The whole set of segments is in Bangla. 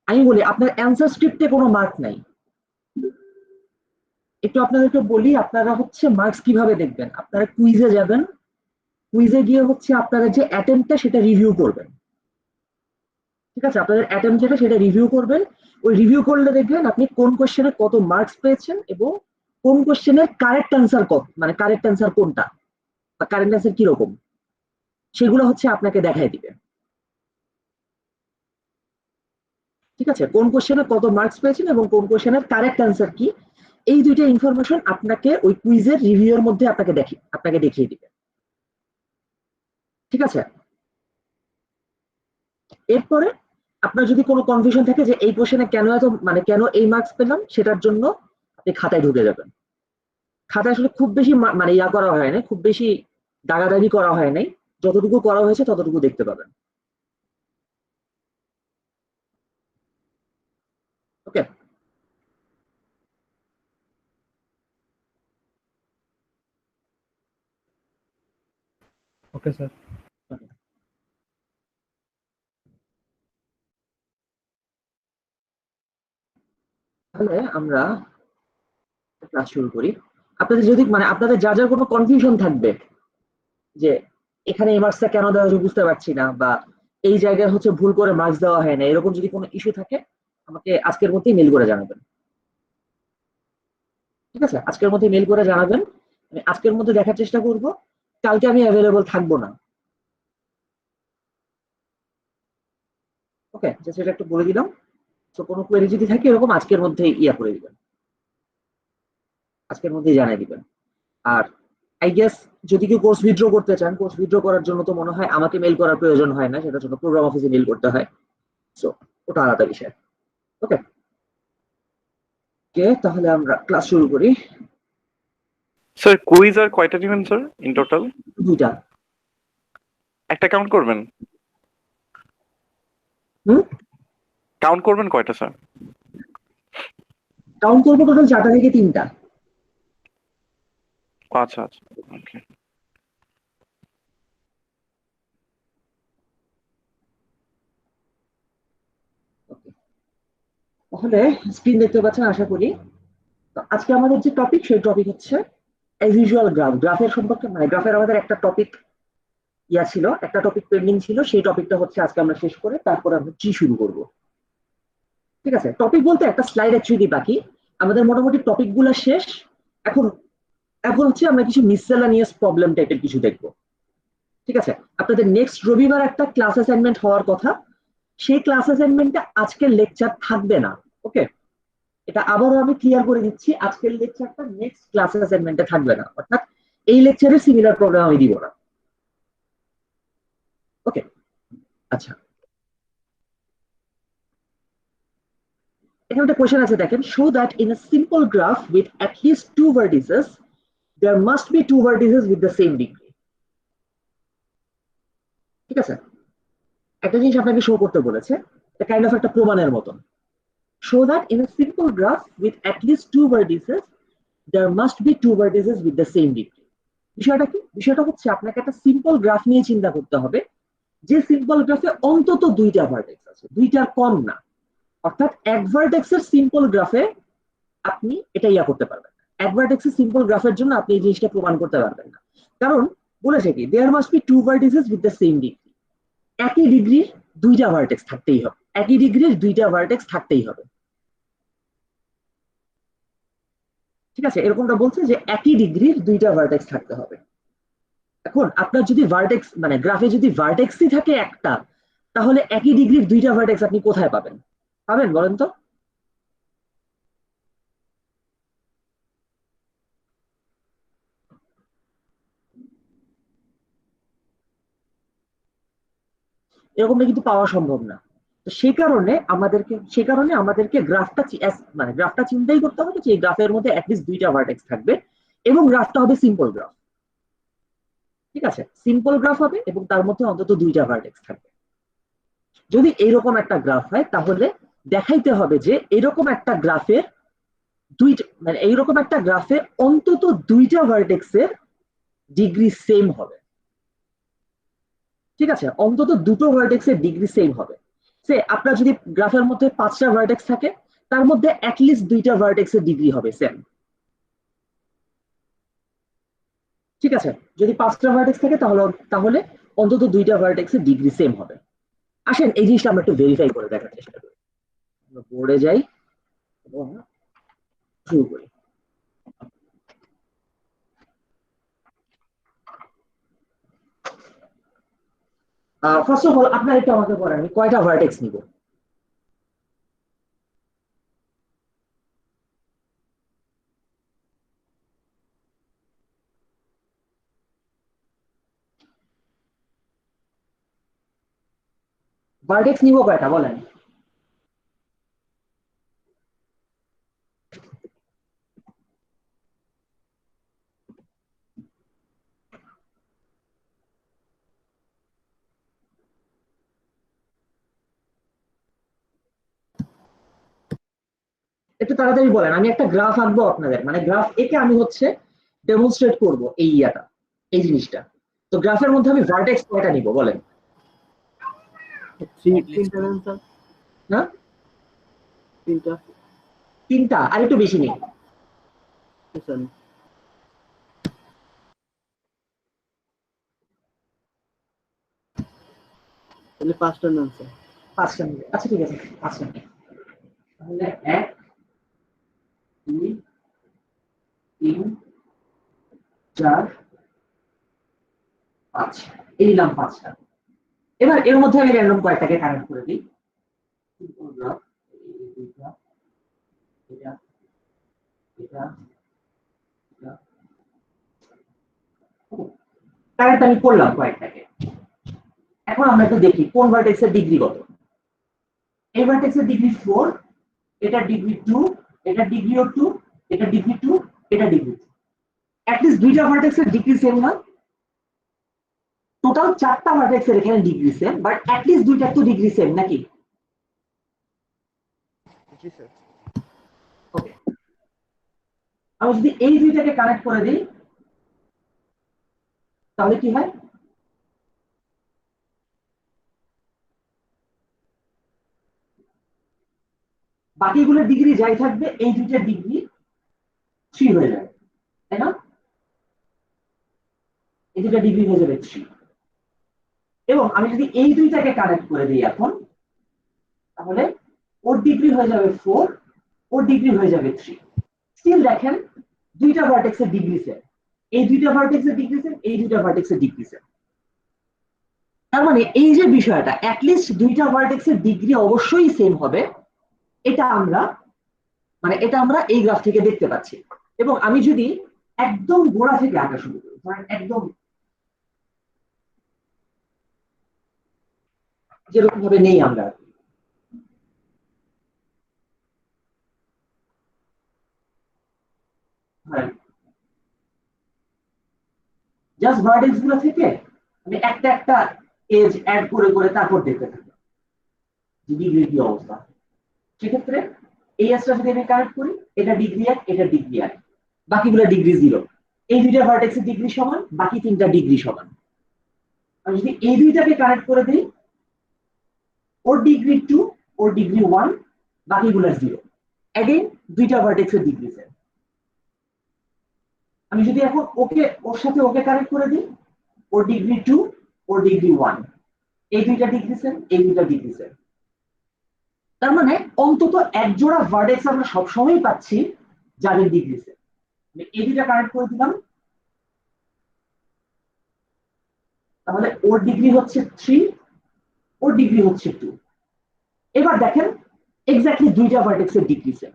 আমি বলি আপনার অ্যান্সার স্ক্রিপ্টে কোনো মার্ক নাই। একটু আপনাদেরকে বলি আপনারা হচ্ছে মার্কস কিভাবে দেখবেন। আপনারা কুইজে যাবেন, কুইজে গিয়ে হচ্ছে আপনারা যে অ্যাটেম্পটা সেটা রিভিউ করবেন। ঠিক আছে, আপনাদের অ্যাটেম্প যেটা সেটা রিভিউ করবেন। ওই রিভিউ করলে দেখবেন আপনি কোন কোশ্চেনে কত মার্কস পেয়েছেন এবং কোন কোশ্চেনের কারেক্ট অ্যান্সার কত, মানে কারেক্ট অ্যান্সার কোনটা বা কারেক্ট অ্যান্সার কিরকম, সেগুলো হচ্ছে আপনাকে দেখাই দিবে। ঠিক আছে, কোন কোশ্চেনে কত মার্কস পেয়েছেন এবং কোন কোশ্চেনের কারেক্ট অ্যান্সার কি, এই দুইটা ইনফরমেশন আপনাকে ওই কুইজের রিভিউর মধ্যে আপনাকে দেখিয়ে দিবে। ঠিক আছে, এরপরে আপনার যদি কোনো কনফিউশন থাকে যে এই কোশ্চেনে কেন এত, মানে কেন এই মার্কস পেলাম, সেটার জন্য আপনি খাতায় ঢুকে যাবেন। খাতায় আসলে খুব বেশি মানে ইয়া করা হয় না, খুব বেশি দাগাদাগি করা হয় নাই, যতটুকু করা হয়েছে ততটুকু দেখতে পাবেন। ওকে। Okay sir. তাহলে আমরা ক্লাস শুরু করি। আপনাদের যদি মানে আপনাদের যা যা কোনো কনফিউশন থাকবে যে এখানে এই মার্কসটা কেন দেওয়া হয়েছে বুঝতে পারছি না, বা এই জায়গায় হচ্ছে ভুল করে মার্কস দেওয়া হয় না, এরকম যদি কোনো ইস্যু থাকে আমাকে আজকের মধ্যেই মেল করে জানাবেন। ঠিক আছে, আজকের মধ্যে মেল করে জানাবেন, আমি আজকের মধ্যে দেখার চেষ্টা করব। কালকে আমি অ্যাভেলেবল থাকবো না। ওকে, সেটা একটু বলে দিলাম। তো কোনো কোয়েরি যদি থাকে এরকম আজকের মধ্যে ইয়া করে দিবেন, আজকের মধ্যেই জানিয়ে দিবেন। আর আই গেস যদি কেউ কোর্স উইথড্র করতে চান, কোর্স উইথড্র করার জন্য তো মনে হয় আমাকে মেল করার প্রয়োজন হয় না, সেটার জন্য প্রোগ্রাম অফিসে মেল করতে হয়। সো ওটা আলাদা বিষয়। ওকে, তাহলে আমরা ক্লাস শুরু করি। স্যার কুইজ আর কয়টা দিবেন স্যার ইন টোটাল? দুইটা। একটা কাউন্ট করবেন? হুম, কাউন্ট করবেন কয়টা স্যার? কাউন্ট করবো টোটাল 4টা থেকে 3টা। আচ্ছা আচ্ছা, ওকে। তাহলে স্ক্রিন দেখতে পাচ্ছেন আশা করি। তো আজকে আমাদের যে টপিক সেই টপিক হচ্ছে এজ ইউজুয়াল গ্রাফ। গ্রাফের সম্পর্কে মানে গ্রাফের আমাদের একটা টপিক ইয়া ছিল, একটা টপিক পেন্ডিং ছিল, সেই টপিকটা হচ্ছে আজকে আমরা শেষ করে তারপর আমরা ট্রি শুরু করব। ঠিক আছে, টপিক বলতে একটা স্লাইড অ্যাকচুয়ালি বাকি, আমাদের মোটামুটি টপিক গুলা শেষ। এখন এখন হচ্ছে আমরা কিছু মিসসেলানিয়াস প্রবলেম টাইপের কিছু দেখবো। ঠিক আছে, আপনাদের নেক্সট রবিবার একটা ক্লাস অ্যাসাইনমেন্ট হওয়ার কথা, সেই ক্লাস অ্যাসাইনমেন্টে আজকের লেকচার থাকবে না। ওকে, এটা আবারও আমি ক্লিয়ার করে দিচ্ছি, আজকের লেকচারটা নেক্সট ক্লাস অ্যাসাইনমেন্টে থাকবে না, অর্থাৎ এই লেকচারে সিমিলার প্রবলেম আমি দিব না। ওকে, আচ্ছা, এখানে একটা কোশ্চেন আছে দেখেন, show that in a simple graph with at least two vertices there must be two vertices with the same degree. ঠিক আছে, একটা জিনিস আপনাকে শো করতে বলেছে, এটা কাইন্ড অফ একটা প্রমাণের মতন। Show that in a simple graph with at least two vertices there must be two vertices with the same degree. বিষয়টা কি? বিষয়টা হচ্ছে আপনাকে একটা সিম্পল গ্রাফ নিয়ে চিন্তা করতে হবে, যে সিম্পল গ্রাফে অন্তত দুইটা ভার্টেক্স আছে, দুইটার কম না। অর্থাৎ এক ভার্টেক্সের সিম্পল গ্রাফে আপনি এটা ইয়া করতে পারবেন না, এক ভার্টেক্সের সিম্পল গ্রাফের জন্য আপনি এই জিনিসটা প্রমাণ করতে পারবেন না। কারণ বলেছে কি, there must be two vertices with the same degree. একই ডিগ্রির দুইটা ভার্টেক্স থাকতেই হবে, একই ডিগ্রির দুইটা ভার্টেক্স থাকতেই হবে। ঠিক আছে, এরকমটা বলছে যে একই ডিগ্রির দুইটা ভার্টেক্স থাকতে হবে। এখন আপনার যদি ভার্টেক্স মানে গ্রাফে যদি ভার্টেক্সই থাকে একটা, তাহলে একই ডিগ্রির দুইটা ভার্টেক্স আপনি কোথায় পাবেন? পাবেন বলেন তো? এরকমটা কিন্তু পাওয়া সম্ভব না। তো সেই কারণে আমাদেরকে মানে গ্রাফটা চিন্তাই করতে হবে যে এই গ্রাফের মধ্যে অ্যাটলিস্ট দুইটা ভার্টেক্স থাকবে এবং গ্রাফটা হবে সিম্পল গ্রাফ। ঠিক আছে, সিম্পল গ্রাফ হবে এবং তার মধ্যে অন্তত দুইটা ভার্টেক্স থাকবে। যদি এইরকম একটা গ্রাফ হয় তাহলে দেখাইতে হবে যে এরকম একটা গ্রাফের দুইটা মানে এইরকম একটা গ্রাফে অন্তত দুইটা ভার্টেক্সের ডিগ্রি সেম হবে। ঠিক আছে, অন্তত দুটো ভার্টেক্সের ডিগ্রি সেম হবে। আপনার যদি গ্রাফের মধ্যে 5টা ভার্টেক্স থাকে, তার মধ্যে অ্যাটলিস্ট 2টা ভার্টেক্সের ডিগ্রি হবে সেম। ঠিক আছে, যদি 5টা ভার্টেক্স থাকে তাহলে তাহলে অন্তত 2টা ভার্টেক্সের ডিগ্রি সেম হবে। আসেন এই জিনিসটা আমরা একটু ভেরিফাই করে দেখার চেষ্টা করি। আমরা বোর্ডে যাই এবং শুরু করি। ফার্স্ট অফ অল আপনার একটু আমাকে বলেন আমি কয়টা ভার্টেক্স নিব? ভার্টেক্স নিব কয়টা বলেন? একটু তাড়াতাড়ি বলেন, আমি একটা গ্রাফ আঁকবো আপনাদের, মানে গ্রাফ একে আমি হচ্ছে ডেমনস্ট্রেট করব এই এই জিনিসটা। তো গ্রাফের মধ্যে আমি ভার্টেক্স কয়টা নিব বলেন? তিনটা দেন স্যার। না, তিনটা। 3টা, আর একটু বেশি নেই। স্যার তাহলে 5টা নেন স্যার। 5টা নিবে, আচ্ছা ঠিক আছে 5টা নিই। তাহলে 1 2 3 4 5, এই নিলাম 5টা। এবার এর মধ্যে আমি র্যান্ডম কয়েকটাকে কানেক্ট করে দিই। সিম্পল গ্রাফ, এই দুইটা, এটা এটা এটা, কানেক্ট আমি করলাম কয়েকটাকে। এখন আমরা একটু দেখি কোন ভার্টেক্সের ডিগ্রি কত। এই ভার্টেক্সের ডিগ্রি 4, এটা ডিগ্রি 2, এটা ডিগ্রিও 2, এটা ডিগ্রি 2, এটা ডিগ্রি 2। অ্যাটলিস্ট 2টা ভার্টেক্সের ডিগ্রি সেম না? টোটাল 4টা ভার্টেক্সের এখানে ডিগ্রি সেম, বাট অ্যাটলিস্ট 2টার তো ডিগ্রি সেম নাকি? জি স্যার। ওকে, আমি যদি এই দুইটাকে কানেক্ট করে দিই তাহলে কি হয়? বাকিগুলোর ডিগ্রি যাই থাকবে, এই দুইটার ডিগ্রি 3 হয়ে যাবে, তাই না? এই দুইটা ডিগ্রি হয়ে যাবে 3। এবং আমি যদি এই দুইটাকে কানেক্ট করে দিই এখন, তাহলে ওর ডিগ্রি হয়ে যাবে 4, ওর ডিগ্রি হয়ে যাবে 3। স্টিল দেখেন 2টা ভার্টেক্সের ডিগ্রি সেম, এই 2টা ভার্টেক্সের ডিগ্রি সেম, এই 2টা ভার্টেক্সের ডিগ্রি সেম। তার মানে এই যে বিষয়টা অ্যাটলিস্ট 2টা ভার্টেক্সের ডিগ্রি অবশ্যই সেম হবে, এটা আমরা এটা আমরা এই গ্রাফ থেকে দেখতে পাচ্ছি। এবং আমি যদি একদম গোড়া থেকে আঁকা শুরু করি, ধরেন একদম যেরকম ভাবে নেই আমরা, জাস্ট ভার্টেক্স গুলো থেকে আমি একটা একটা এজ অ্যাড করে করে তারপর দেখতে থাকি ডিগ্রি কি অবস্থা। সেক্ষেত্রে এই এজটা যদি আমি কানেক্ট করি, এটা ডিগ্রি 1, এটা ডিগ্রি 1, বাকিগুলো ডিগ্রি 0। এই 2টা ভার্টেক্সের ডিগ্রি সমান, বাকি 3টা ডিগ্রি সমান। আমি যদি এই দুইটাকে কানেক্ট করে দিই, ওর ডিগ্রি 2, ওর ডিগ্রি 1, বাকিগুলো 0। অ্যাগেইন 2টা ভার্টেক্সের ডিগ্রি সেম। আমি যদি এখন ওর সাথে ওকে কানেক্ট করে দিই, ওর ডিগ্রি 2, ওর ডিগ্রি 1, এই 2টা ডিগ্রি সেম, এই 2টা ডিগ্রি সেম। তার মানে অন্তত এক জোড়া ভার্টেক্স আমরা সবসময় পাচ্ছি যাদের ডিগ্রি সেম। এই 2টা কানেক্ট করে দিলাম, তাহলে ওর ডিগ্রি হচ্ছে 3, ওর ডিগ্রি হচ্ছে 2। এবার দেখেন এক্স্যাক্টলি 2টা ভার্টেক্সের ডিগ্রি সেম।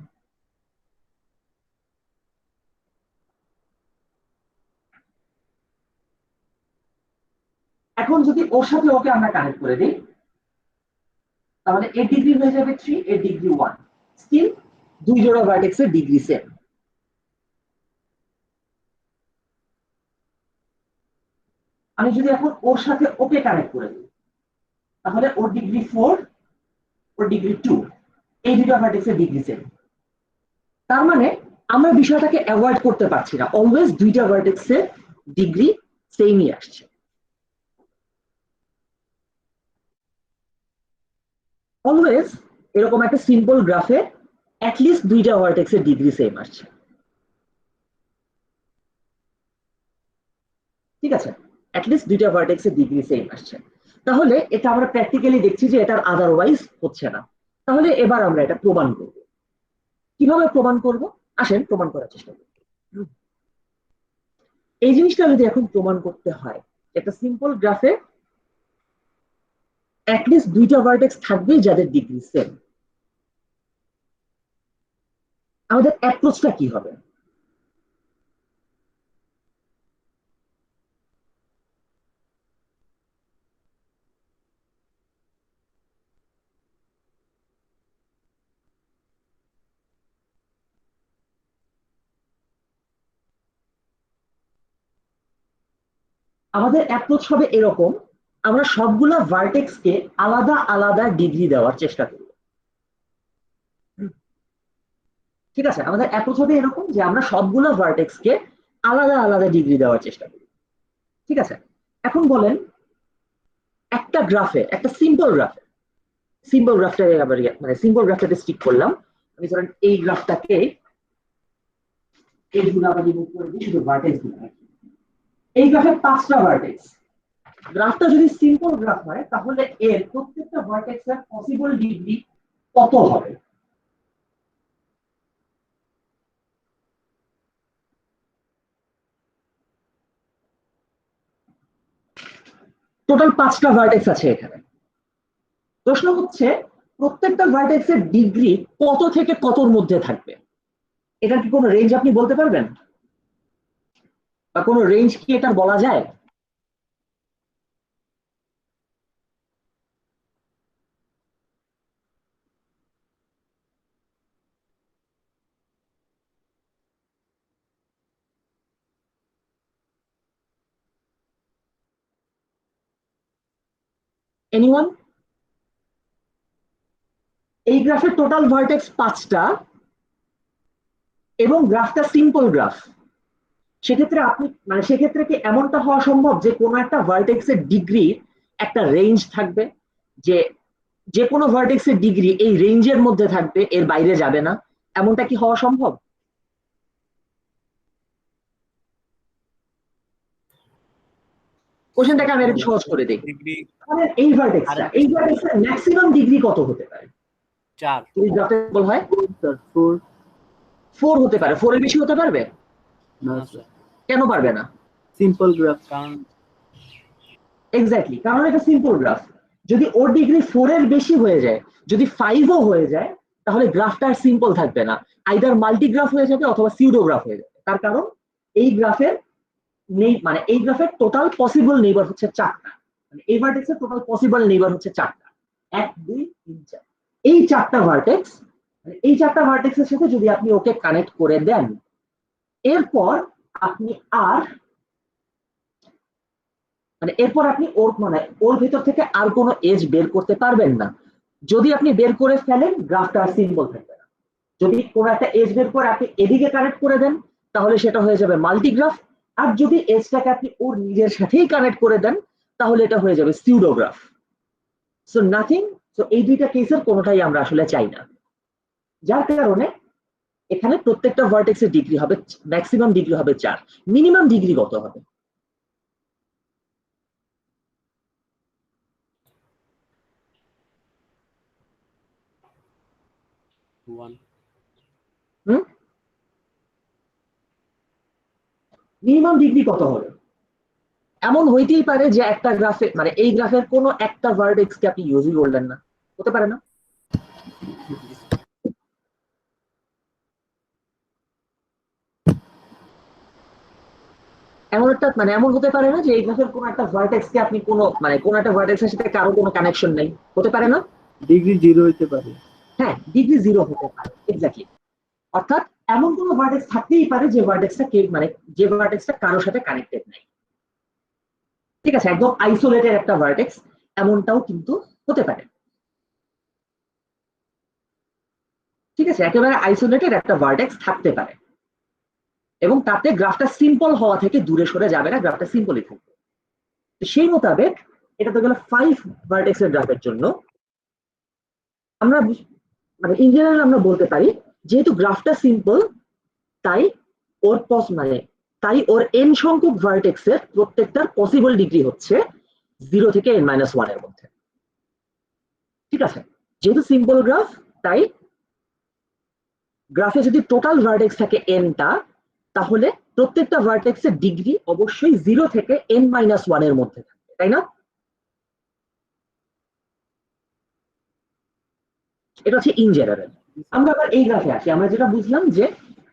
এখন যদি ওর সাথে ওকে আমরা কানেক্ট করে দিই, তাহলে এর ডিগ্রি হয়ে যাবে 3, এর ডিগ্রি 1। স্টিল 2 জোড়া ভার্টেক্সের ডিগ্রি সেম। আমি যদি এখন ওর সাথে ওকে কানেক্ট করে দিই, তাহলে ওর ডিগ্রি 4, ওর ডিগ্রি 2, এই 2টা ভার্টেক্সের ডিগ্রি সেম। তার মানে আমরা বিষয়টাকে অ্যাভয়েড করতে পারছি না, অলওয়েজ 2টা ভার্টেক্সের ডিগ্রি সেমই আসছে। অলওয়েজ এরকম একটা সিম্পল গ্রাফে অ্যাটলিস্ট দুইটা ভার্টেক্সের ডিগ্রি সেম আসছে। ঠিক আছে, অ্যাটলিস্ট দুইটা ভার্টেক্সের ডিগ্রি সেম আসছে। তাহলে এটা আমরা প্র্যাকটিক্যালি দেখছি যে এটার আদারওয়াইজ হচ্ছে না। তাহলে এবার আমরা এটা প্রমাণ করব। কিভাবে প্রমাণ করব? আসেন প্রমাণ করার চেষ্টা করি। এই জিনিসটা যদি এখন প্রমাণ করতে হয়, একটা সিম্পল গ্রাফে অ্যাটলিস্ট দুইটা ভার্টেক্স থাকবে যাদের ডিগ্রি সেম, আমাদের অ্যাপ্রোচটা কি হবে? আমাদের অ্যাপ্রোচ হবে এরকম, আমরা সবগুলা ভার্টেক্সকে আলাদা আলাদা ডিগ্রি দেওয়ার চেষ্টা করব। ঠিক আছে, আমাদের অ্যাপ্রোচ হবে এরকম যে আমরা সবগুলা ভার্টেক্সকে আলাদা আলাদা ডিগ্রি দেওয়ার চেষ্টা করি। ঠিক আছে, এখন বলেন একটা গ্রাফে, একটা সিম্পল গ্রাফটা আবার মানে সিম্পল গ্রাফটাতে স্টিক করলাম। আমি ধরেন এই গ্রাফটাকে এইগুলো আবার রিমুভ করে দিই, শুধু ভার্টেক্স গুলো রাখি। এই গ্রাফে 5টা ভার্টেক্স। গ্রাফটা যদি সিম্পল গ্রাফ হয় তাহলে এর প্রত্যেকটা ভার্টেক্সের পসিবল ডিগ্রি কত হবে? টোটাল 5টা ভার্টেক্স আছে এখানে। প্রশ্ন হচ্ছে প্রত্যেকটা ভার্টেক্সের ডিগ্রি কত থেকে কতর মধ্যে থাকবে? এটার কি কোনো রেঞ্জ আপনি বলতে পারবেন, বা কোনো রেঞ্জ কি এটা বলা যায়? এনিওয়ান? এই গ্রাফের টোটাল ভার্টেক্স 5টা এবং গ্রাফটা সিম্পল গ্রাফ। সেক্ষেত্রে আপনি মানে সেক্ষেত্রে কি এমনটা হওয়া সম্ভব যে কোনো একটা ভার্টেক্সের ডিগ্রি একটা রেঞ্জ থাকবে, যে যে কোনো ভার্টেক্সের ডিগ্রি এই রেঞ্জের মধ্যে থাকবে, এর বাইরে যাবে না? এমনটা কি হওয়া সম্ভব? কোশ্চেনটাকে আমি একটু সহজ করে দেখি। ডিগ্রি এই ভার্টেক্সের ম্যাক্সিমাম ডিগ্রি কত হতে পারে 4 যদি ড্রাফটেবল হয়? স্যার 4। 4 হতে পারে। 4 এর বেশি হতে পারবে? না না স্যার, কেন পারবে না? Simple graph. কারণ এক্স্যাক্টলি, কারণ এটা সিম্পল গ্রাফ। যদি ওর ডিগ্রি 4 এর বেশি হয়ে যায়, যদি 5ও হয়ে যায়, তাহলে গ্রাফটা আর সিম্পল থাকবে না, আইদার মাল্টিগ্রাফ হয়ে যাবে অথবা সিউডোগ্রাফ হয়ে যাবে। তার কারণ এই গ্রাফের মানে এই গ্রাফের টোটাল পসিবল নেইবার হচ্ছে 4টা, মানে এই ভার্টেক্সের টোটাল পসিবল নেইবার হচ্ছে 4টা, 1 2 3 4। এই 4টা ভার্টেক্স, মানে এই 4টা ভার্টেক্সের সাথে যদি আপনি ওকে কানেক্ট করে দেন, এরপর আপনি আর মানে এরপর আপনি ওর ভেতর থেকে আর কোনো এজ বের করতে পারবেন না। যদি আপনি বের করে ফেলেন, গ্রাফটা আর সিম্পল থাকবে না। যদি কোনো একটা এজ বের করে আপনি এদিকে কানেক্ট করে দেন, তাহলে সেটা হয়ে যাবে মাল্টিগ্রাফ। আর যদি এজটাকে আপনি ওর নিজের সাথেই কানেক্ট করে দেন, তাহলে এটা হয়ে যাবে সিউডোগ্রাফ। সো নাথিং, সো এই দুইটা কেসের কোনোটাই আমরা আসলে চাই না। যার কারণে এখানে প্রত্যেকটা ভার্টেক্সের ডিগ্রি হবে, ম্যাক্সিমাম ডিগ্রি হবে 4। মিনিমাম ডিগ্রি কত হবে? 1 মিনিমাম ডিগ্রি কত হবে? এমন হইতেই পারে যে একটা গ্রাফে মানে এই গ্রাফের কোনো একটা ভার্টেক্সকে আপনি ইউজই করলেন না, হতে পারে না? এমন একটা মানে এমন হতে পারে না যে এই গ্রাফের কোনো একটা ভার্টেক্সকে আপনি কোনো একটা ভার্টেক্সের সাথে কারো কোনো কানেকশন নেই, হতে পারে না? ডিগ্রি 0 হইতে পারে। হ্যাঁ, ডিগ্রি 0 হতে পারে, এক্স্যাক্টলি। অর্থাৎ এমন কোনো ভার্টেক্স থাকতেই পারে যে ভার্টেক্সটা কারোর সাথে কানেক্টেড নাই। ঠিক আছে, একদম আইসোলেটেড একটা ভার্টেক্স, এমনটাও কিন্তু হতে পারে। ঠিক আছে, একেবারে আইসোলেটেড একটা ভার্টেক্স থাকতে পারে এবং তাতে গ্রাফটা সিম্পল হওয়া থেকে দূরে সরে যাবে না, গ্রাফটা সিম্পলই থাকবে। সেই মোতাবেক এটা তো গেল 5 ভার্টেক্সের গ্রাফের জন্য। আমরা মানে ইন জেনারেল আমরা বলতে পারি যেহেতু গ্রাফটা সিম্পল, তাই ওর এন সংখ্যক ভার্টেক্সের প্রত্যেকটার পসিবল ডিগ্রি হচ্ছে 0 থেকে n-1 এর মধ্যে। ঠিক আছে, যেহেতু সিম্পল গ্রাফ, তাই গ্রাফে যদি টোটাল ভার্টেক্স থাকে nটা, তাহলে প্রত্যেকটা ভার্টেক্সের ডিগ্রি অবশ্যই 0 থেকে n-1 এর মধ্যে থাকবে, তাই না? এটা হচ্ছে ইন জেনারেল। আমরা আবার এই গ্রাফে আসি, আমরা যেটা বুঝলাম যে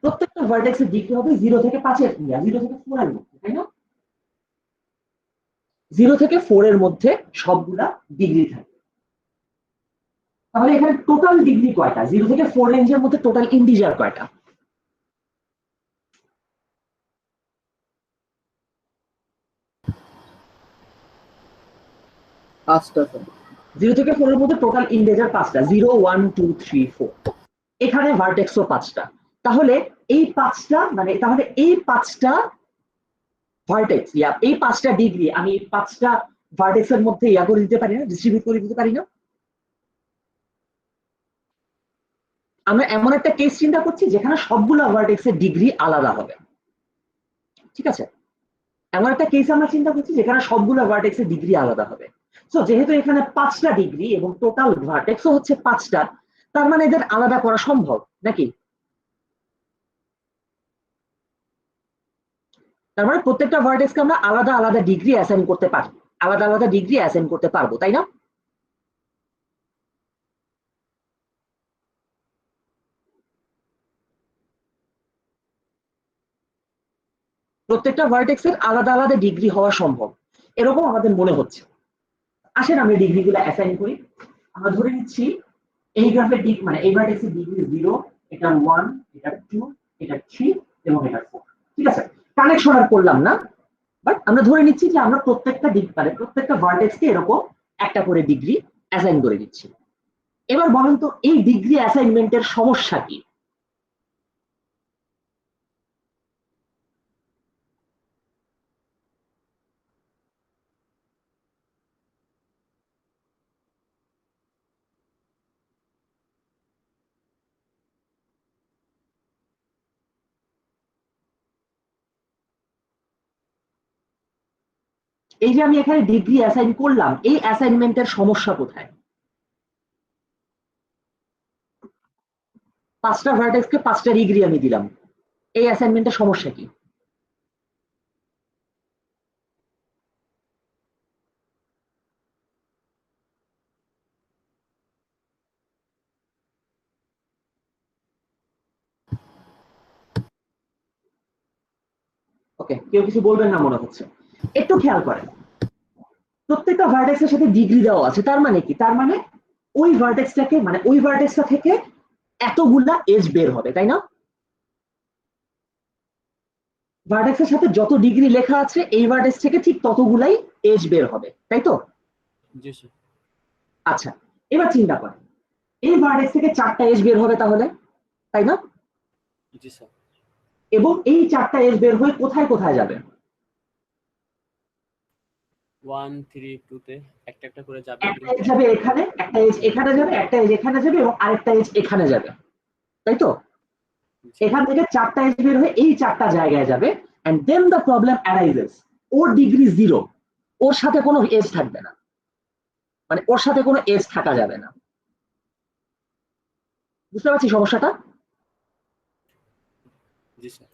প্রত্যেকটা ভার্টেক্সের ডিগ্রি হবে 0 থেকে 5 এর 0 থেকে 4 এর মধ্যে, তাই না? 0 থেকে 4 এর মধ্যে সবগুলা ডিগ্রি থাকে। তাহলে এখানে টোটাল ডিগ্রি কয়টা? 0 থেকে 4 রেঞ্জের মধ্যে টোটাল ইন্টিজার কয়টা? পাঁচটা স্যার। 0 থেকে 4 এর মধ্যে টোটাল ইন্টিজার 5টা, 0 1 2 3 4। এখানে ভার্টেক্সও 5টা। তাহলে এই 5টা মানে তাহলে এই 5টা ভার্টেক্স এই 5টা ডিগ্রি আমি এই 5টা ভার্টেক্সের মধ্যে করে দিতে পারি না, ডিস্ট্রিবিউট করে দিতে পারি না? আমরা এমন একটা কেস চিন্তা করছি যেখানে সবগুলা ভার্টেক্সের ডিগ্রি আলাদা হবে। ঠিক আছে, এমন একটা কেস আমরা চিন্তা করছি যেখানে সবগুলা ভার্টেক্সের ডিগ্রি আলাদা হবে। সো যেহেতু এখানে 5টা ডিগ্রি এবং টোটাল ভার্টেক্সও হচ্ছে 5টা, তার মানে এদের আলাদা করা সম্ভব নাকি? তার মানে প্রত্যেকটা ভার্টেক্সকে আমরা আলাদা আলাদা ডিগ্রি অ্যাসাইন করতে পারি, আলাদা আলাদা ডিগ্রি অ্যাসাইন করতে পারবো, তাই না? প্রত্যেকটা ভার্টেক্সের আলাদা আলাদা ডিগ্রি হওয়া সম্ভব, এরকম আমাদের মনে হচ্ছে। আসেন আমরা ডিগ্রিগুলো অ্যাসাইন করি। আমরা ধরে নিচ্ছি এই গ্রাফের দিক মানে এই ভার্টেক্সের ডিগ্রি 0, এটা 1, এটা 2, এটা 3 এবং এটা 4। ঠিক আছে, কানেকশন আর করলাম না, বাট আমরা ধরে নিচ্ছি যে আমরা প্রত্যেকটা দিক মানে প্রত্যেকটা ভার্টেক্সকে এরকম একটা করে ডিগ্রি অ্যাসাইন করে দিচ্ছি। এবার বলেন তো এই ডিগ্রি অ্যাসাইনমেন্টের সমস্যা কি? এই যে আমি এখানে ডিগ্রি অ্যাসাইন করলাম, এই অ্যাসাইনমেন্টের সমস্যা কোথায়? 5টা ভার্টেক্সকে 5টা ডিগ্রি আমি দিলাম, এই অ্যাসাইনমেন্টের সমস্যা কি? ওকে, কেউ কিছু বলবেন না মনে হচ্ছে। একটু খেয়াল করেন, প্রত্যেকটা ভার্টেক্সের সাথে ডিগ্রি দেওয়া আছে, তার মানে কি? তার মানে ওই ভার্টেক্সটাকে মানে ওই ভার্টেক্সটা থেকে এতগুলা এজ বের হবে, তাই না? ভার্টেক্সের সাথে যত ডিগ্রি লেখা আছে এই ভার্টেক্স থেকে ঠিক ততগুলাই এজ বের হবে, তাই তো? জি স্যার। আচ্ছা, এবার চিন্তা করেন এই ভার্টেক্স থেকে 4টা এজ বের হবে তাহলে, তাই না? জি স্যার। এবং এই 4টা এজ বের হয়ে কোথায় কোথায় যাবে? 1 3 2 তে একটা একটা করে যাবে। একটা এজ যাবে এখানে, একটা এজ এখানে যাবে, একটা এজ এখানে যাবে এবং আরেকটা এজ এখানে যাবে, তাই তো? এখান থেকে 4টা এজ বের হয়ে এই 4টা জায়গায় যাবে। And then the problem arises, ওর ডিগ্রি 0, ওর সাথে কোনো এজ থাকবে না, মানে ওর সাথে কোনো এজ থাকা যাবে না। বুঝতে পারছি সমস্যাটা? জি স্যার।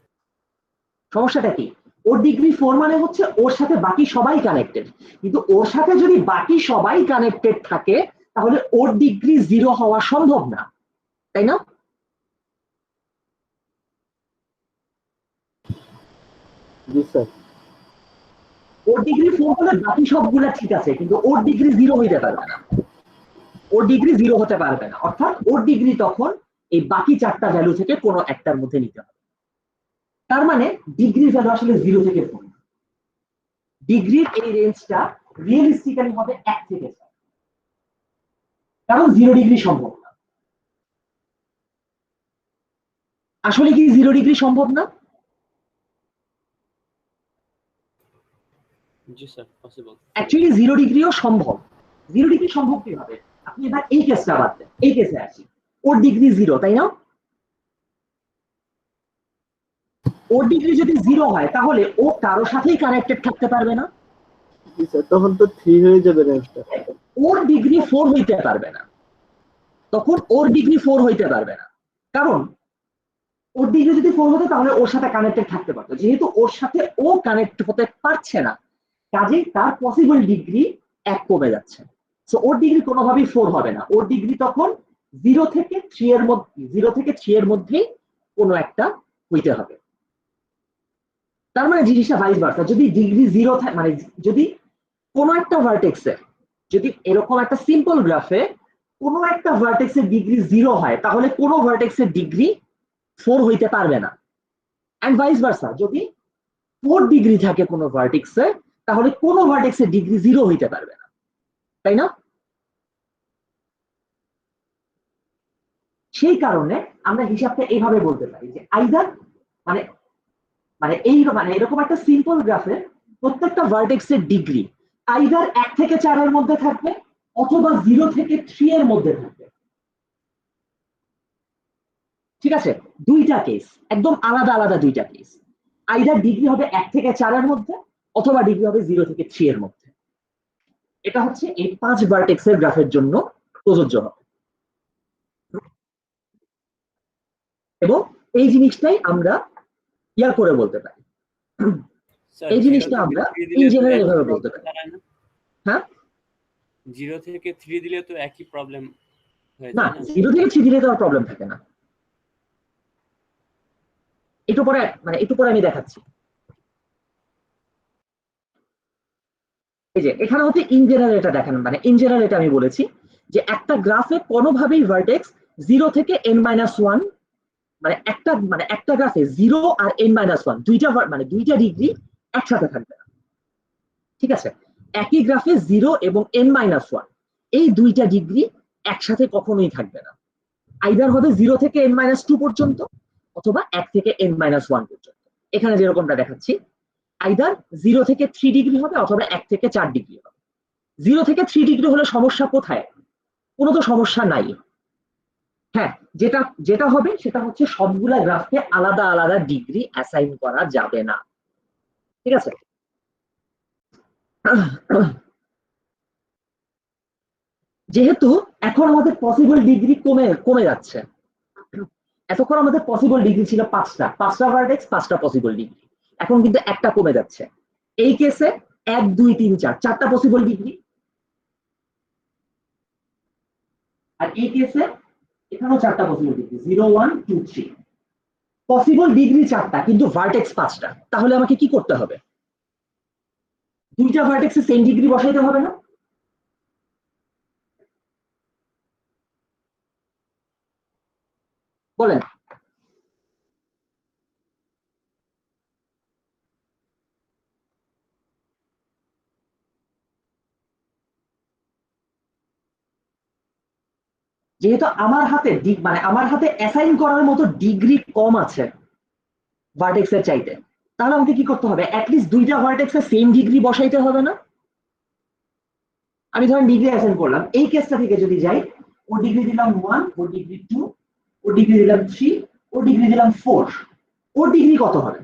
সমস্যাটা কি? ওর ডিগ্রি 4 মানে হচ্ছে ওর সাথে বাকি সবাই কানেক্টেড, কিন্তু ওর সাথে যদি বাকি সবাই কানেক্টেড থাকে তাহলে ওর ডিগ্রি 0 হওয়া সম্ভব না, তাই না? জি স্যার। ওর ডিগ্রি 4 হলে বাকি সবগুলা ঠিক আছে, কিন্তু ওর ডিগ্রি 0 হইতে পারবে না, ওর ডিগ্রি 0 হতে পারবে না। অর্থাৎ ওর ডিগ্রি তখন এই বাকি 4টা ভ্যালু থেকে কোনো একটার মধ্যে নিতে হবে। তার মানে ডিগ্রি ভ্যালু আসলে 0 থেকে 4। ডিগ্রির এই রেঞ্জটা রিয়েলিস্টিক্যালি হবে 1 থেকে 4, কারণ 0 ডিগ্রি সম্ভব না। আসলে কি 0 ডিগ্রি সম্ভব না? জি স্যার, পসিবল। অ্যাকচুয়ালি 0 ডিগ্রিও সম্ভব। 0 ডিগ্রি সম্ভব কিভাবে? আপনি এবার এই কেসটা বাদ দেন, এই কেসে আসি, ওর ডিগ্রি 0, তাই না? ওর ডিগ্রি যদি 0 হয় তাহলে ও কারোর সাথেই কানেক্টেড থাকতে পারবে না। জি স্যার, তখন তো 3 হয়ে যাবে রেঞ্জটা। ওর ডিগ্রি 4 হইতে পারবে না, তখন ওর ডিগ্রি 4 হইতে পারবে না, কারণ ওর ডিগ্রি যদি 4 হতো তাহলে ওর সাথে কানেক্টেড থাকতে পারতো, যেহেতু ওর সাথে ও কানেক্ট হতে পারছে না, কাজেই তার পসিবল ডিগ্রি 1 কমে যাচ্ছে। সো ওর ডিগ্রি কোনোভাবেই 4 হবে না, ওর ডিগ্রি তখন 0 থেকে 3 এর মধ্যে, 0 থেকে 3 এর মধ্যেই কোনো একটা হইতে হবে। তার মানে জিনিসটা ভাইস ভার্সা, যদি ডিগ্রি 0 থাকে, মানে যদি কোনো একটা ভার্টেক্সে, যদি এরকম একটা সিম্পল গ্রাফে কোনো একটা ভার্টেক্সের ডিগ্রি 0 হয় তাহলে কোনো ভার্টেক্সের ডিগ্রি 4 হইতে পারবে না। এন্ড ভাইস ভার্সা, যদি 4 ডিগ্রি থাকে কোনো ভার্টেক্সে তাহলে কোনো ভার্টেক্সের ডিগ্রি 0 হইতে পারবে না, তাই না? সেই কারণে আমরা হিসাবটা এইভাবে বলতে পারি যে আইদার মানে মানে এরকম একটা সিম্পল গ্রাফে প্রত্যেকটা ভার্টেক্সের ডিগ্রি আইদার 1 থেকে 4 এর মধ্যে থাকবে অথবা 0 থেকে 3 এর মধ্যে থাকবে। ঠিক আছে, দুইটা কেস একদম আলাদা আলাদা, দুইটা কেস। আইদার ডিগ্রি হবে 1 থেকে 4 এর মধ্যে অথবা ডিগ্রি হবে 0 থেকে 3 এর মধ্যে। এটা হচ্ছে এই 5 ভার্টেক্সের গ্রাফের জন্য প্রযোজ্য হবে, এবং এই জিনিসটাই আমরা ইয়ার করে বলতে পারি, স্যার এই 0 জিনিসটা থেকে আমরা 3 ইন দিলে তো জেনারেল একই এভাবে বলতে প্রবলেম পারি। দাঁড়ায় না? হ্যাঁ, 0 থেকে 3 দিলে তো একই প্রবলেম হয়ে না, যায় না? 0 থেকে 3 দিলে তো আর প্রবলেম থাকে না, একটু পরে আমি দেখাচ্ছি। এই যে এখানে হচ্ছে ইন জেনারেল এটা দেখানো, মানে ইন জেনারেল এটা আমি বলেছি যে একটা গ্রাফে কোনোভাবেই ভার্টেক্স 0 থেকে n-1, মানে একটা গ্রাফে 0 আর n-1 দুইটা ডিগ্রি একসাথে থাকবে না। ঠিক আছে, একই গ্রাফে 0 এবং n-1 এই দুইটা ডিগ্রি একসাথে কখনোই থাকবে না, আইদার হবে 0 থেকে n-2 পর্যন্ত অথবা 1 থেকে n-1 পর্যন্ত। এখানে যেরকমটা দেখাচ্ছি, আইদার 0 থেকে 3 ডিগ্রি হবে অথবা 1 থেকে 4 ডিগ্রি হবে। 0 থেকে 3 ডিগ্রি হলে সমস্যা কোথায়? কোনো তো সমস্যা নাই। হ্যাঁ, যেটা যেটা হবে সেটা হচ্ছে সবগুলা গ্রাফকে আলাদা আলাদা ডিগ্রি অ্যাসাইন করা যাবে না। ঠিক আছে, যেহেতু এখন আমাদের পসিবল ডিগ্রি কমে কমে যাচ্ছে, এতক্ষণ আমাদের পসিবল ডিগ্রি ছিল 5টা ভার্টেক্স 5টা পসিবল ডিগ্রি, এখন কিন্তু একটা কমে যাচ্ছে। এই কেসে 1 2 3 4 4টা পসিবল ডিগ্রি, আর এই কেসে এখানেও 4টা পসিবল ডিগ্রি 0 1 2 3। পসিবল ডিগ্রি 4টা কিন্তু ভার্টেক্স 5টা, তাহলে আমাকে কি করতে হবে? দুইটা ভার্টেক্সে সেম ডিগ্রি বসাইতে হবে না? বলেন। যেহেতু আমার হাতে আমার হাতে অ্যাসাইন করার মতো ডিগ্রি কম আছে ভার্টেক্সের চাইতে, তাহলে আমাকে কি করতে হবে? অ্যাটলিস্ট দুইটা ভার্টেক্সে সেম ডিগ্রি বসাইতে হবে না? আমি ধরেন ডিগ্রি অ্যাসাইন করলাম, এই কেসটা থেকে যদি যাই, ও ডিগ্রি দিলাম 1, ও ডিগ্রি 2, ও ডিগ্রি দিলাম 3, ও ডিগ্রি দিলাম 4, ওর ডিগ্রি কত হবে?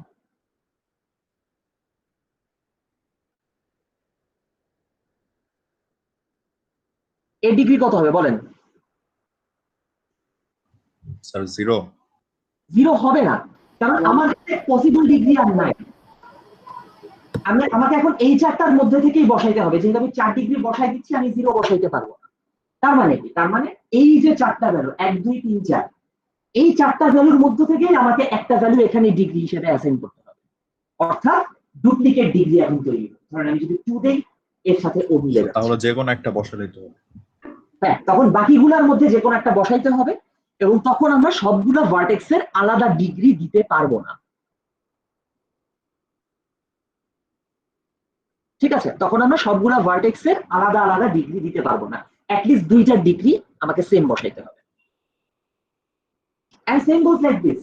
এর ডিগ্রি কত হবে বলেন? স্যার 0। 0 হবে না, কারণ আমার পসিবল ডিগ্রি আর নাই। আমাকে এখন এই 4টার মধ্যে থেকেই বসাইতে হবে, যেহেতু আমি 4 ডিগ্রি বসাই দিচ্ছি, আমি 0 বসাইতে পারবো না। তার মানে কি? তার মানে এই যে 4টা ভ্যালু 1 2 3 4, এই 4টা ভ্যালুর মধ্য থেকেই আমাকে একটা ভ্যালু এখানে ডিগ্রি হিসেবে অ্যাসাইন করতে হবে, অর্থাৎ ডুপ্লিকেট ডিগ্রি এখন তৈরি হবে। ধরেন আমি যদি 2 দেই, এর সাথে ও মিলে যাচ্ছে, তাহলে যে কোনো একটা বসালেই তো হবে। হ্যাঁ, তখন বাকিগুলোর মধ্যে যে কোনো একটা বসাইতে হবে, এবং তখন আমরা সবগুলো ভার্টেক্সের আলাদা ডিগ্রি দিতে পারবো না। ঠিক আছে, তখন আমরা সবগুলা ভার্টেক্সের আলাদা আলাদা ডিগ্রি দিতে পারবো না, অ্যাটলিস্ট দুইটা ডিগ্রি আমাকে সেম বসাইতে হবে। And same goes like this,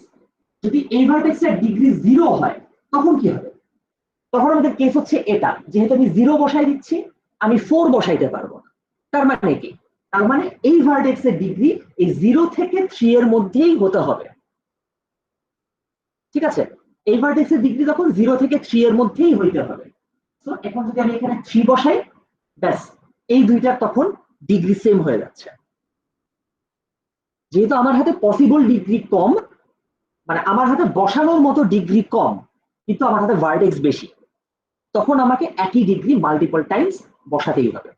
যদি এই ভার্টেক্সের ডিগ্রি 0 হয় তখন কি হবে? তখন আমাদের কেস হচ্ছে এটা, যেহেতু আমি 0 বসাই দিচ্ছি, আমি 4 বসাইতে পারবো না। তার মানে কি? তার মানে এই ভার্টেক্স এর ডিগ্রি এই 0 থেকে 3 এর মধ্যেই হতে হবে। ঠিক আছে, এই ভার্টেক্স এর ডিগ্রি তখন 0 থেকে 3 এর মধ্যেই হইতে হবে। তো এখন যদি আমি এখানে 3 বসাই, ব্যাস এই দুইটার তখন ডিগ্রি সেম হয়ে যাচ্ছে। যেহেতু আমার হাতে পসিবল ডিগ্রি কম, মানে আমার হাতে বসানোর মতো ডিগ্রি কম কিন্তু আমার হাতে ভার্টেক্স বেশি, তখন আমাকে একই ডিগ্রি মাল্টিপল টাইমস বসাতেই হবে।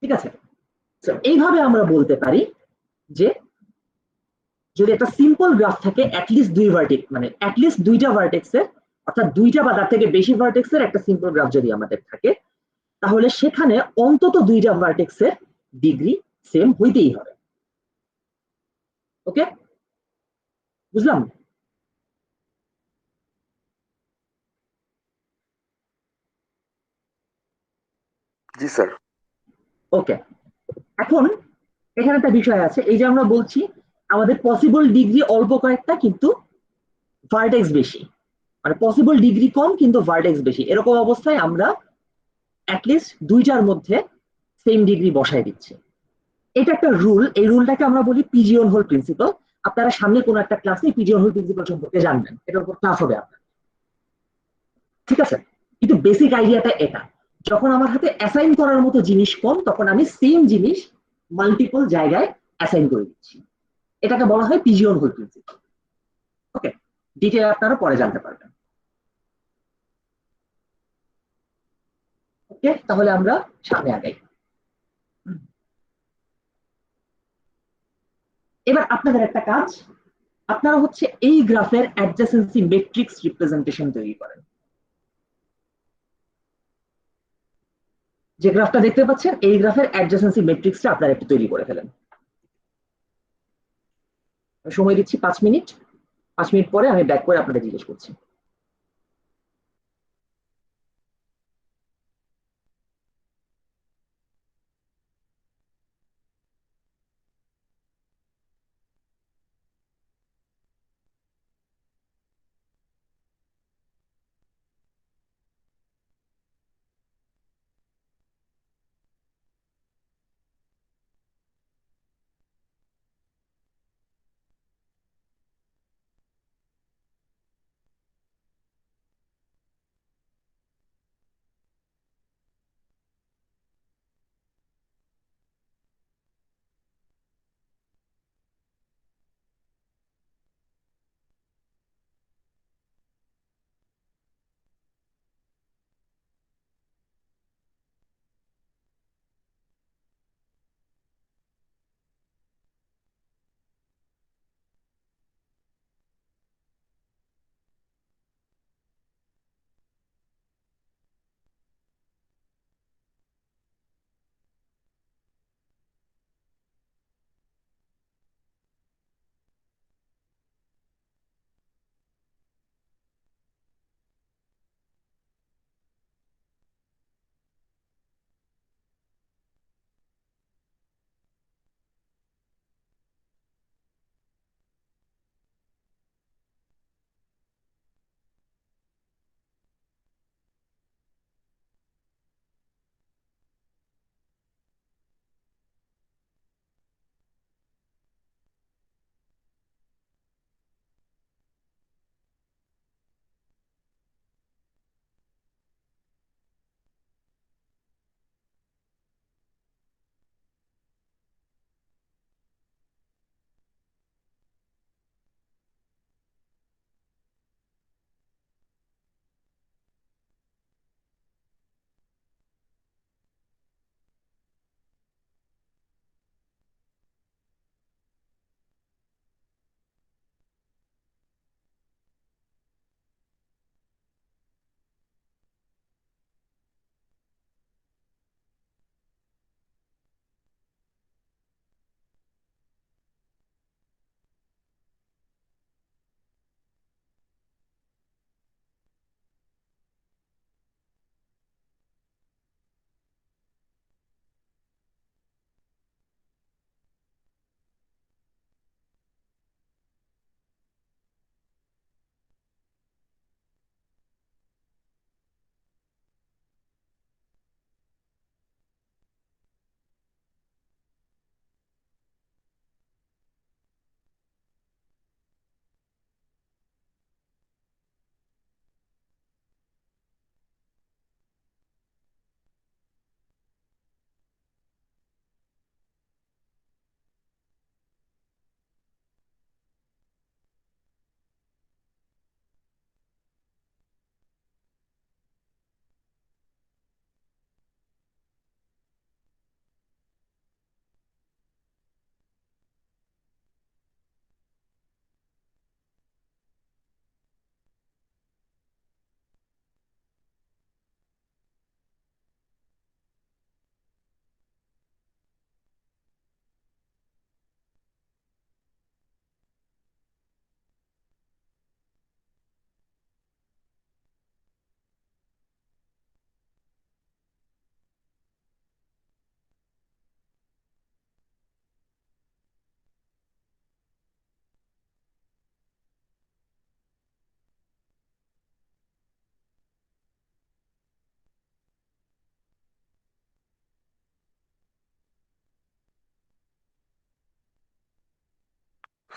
ঠিক আছে, তো এইভাবে আমরা বলতে পারি যে যদি একটা সিম্পল গ্রাফ থাকে অ্যাটলিস্ট দুই ভার্টেক্স, মানে অ্যাটলিস্ট দুইটা ভার্টেক্সের, অর্থাৎ দুইটা বা তার থেকে বেশি ভার্টেক্সের একটা সিম্পল গ্রাফ যদি আমাদের থাকে, তাহলে সেখানে অন্তত দুইটা ভার্টেক্সের ডিগ্রি সেম হইতেই হবে। ওকে, বুঝলাম? জি স্যার। ওকে, এখন এখানে একটা বিষয় আছে, এই যে আমরা বলছি আমাদের পসিবল ডিগ্রি অল্প কয়েকটা কিন্তু ভার্টেক্স বেশি, মানে পসিবল ডিগ্রি কম কিন্তু ভার্টেক্স বেশি, এরকম অবস্থায় আমরা অ্যাটলিস্ট দুইটার মধ্যে সেম ডিগ্রি বসায় দিচ্ছি। এটা একটা রুল, এই রুলটাকে আমরা বলি পিজিয়ন হোল প্রিন্সিপাল। আপনারা সামনে কোনো একটা ক্লাসে পিজিয়ন হোল প্রিন্সিপাল সম্পর্কে জানবেন, এটার উপর ক্লাস হবে আপনার। ঠিক আছে, কিন্তু বেসিক আইডিয়াটা এটা, যখন আমার হাতে অ্যাসাইন করার মতো জিনিস কম তখন আমি সেম জিনিস মাল্টিপল জায়গায় অ্যাসাইন করে দিচ্ছি, এটাকে বলা হয় পিজিয়ন হোল প্রিন্সিপাল। ওকে, ডিটেইল আপনারা পরে জানতে পারবেন। ওকে, তাহলে আমরা সামনে আগাই। এবার আপনাদের একটা কাজ, আপনারা হচ্ছে এই গ্রাফের অ্যাডজাসেন্সি ম্যাট্রিক্স রিপ্রেজেন্টেশন তৈরি করেন। যে গ্রাফটা দেখতে পাচ্ছেন এই গ্রাফের অ্যাডজাসেন্সি ম্যাট্রিক্সটা আপনারা একটু তৈরি করে ফেলেন। সময় দিচ্ছি 5 মিনিট, 5 মিনিট পরে আমি ব্যাক করে আপনাদের জিজ্ঞেস করছি।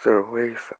স্যার হয়ে গেছে।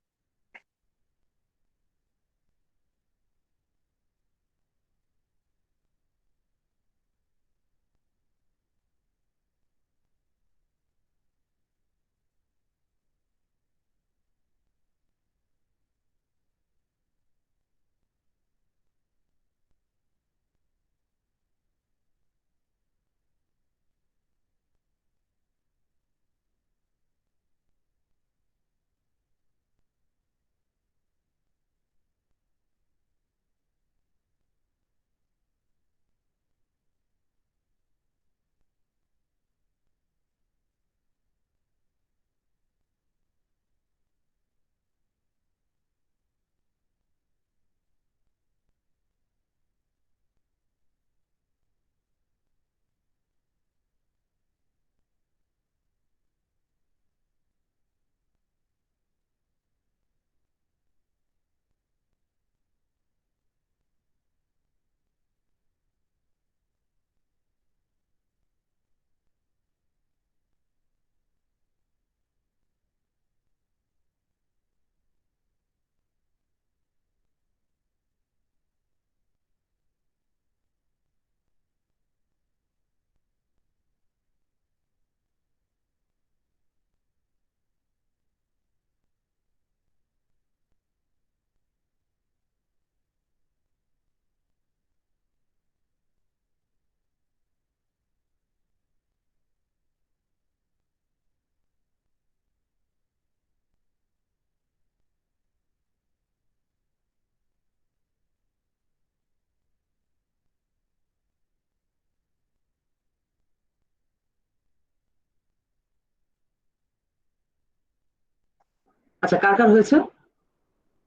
আচ্ছা, কার কার হয়েছে?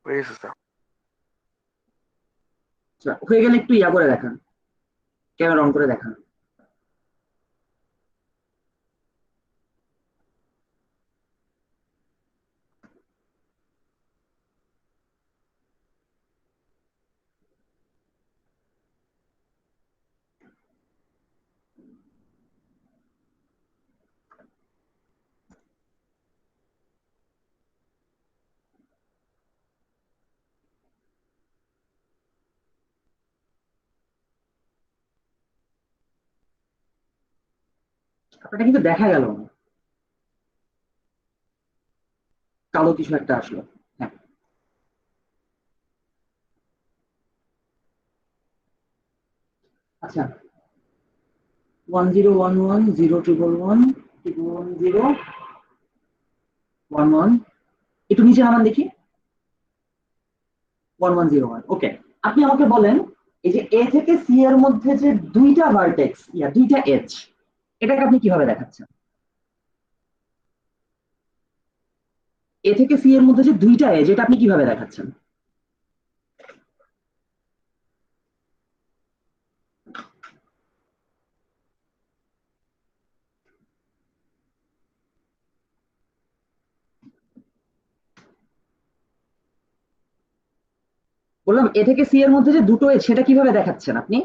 হয়ে গেছে স্যার। আচ্ছা, হয়ে গেলে একটু ইয়া করে দেখান, ক্যামেরা অন করে দেখান। আপনাটা কিন্তু দেখা গেল না, কালো কিছু একটা আসলো। হ্যাঁ, আচ্ছা, 1011 011 11011, একটু নিচে নামান দেখি। 1101, ওকে। আপনি আমাকে বলেন, এই যে এ থেকে সি এর মধ্যে যে দুইটা ভার্টেক্স, দুইটা এজ, এটাকে আপনি কিভাবে দেখাচ্ছেন? এ থেকে সি এর মধ্যে যে দুইটা এজ, এটা আপনি কিভাবে দেখাচ্ছেন? বললাম এ থেকে সি এর মধ্যে যে দুটো এজ, সেটা কিভাবে দেখাচ্ছেন আপনি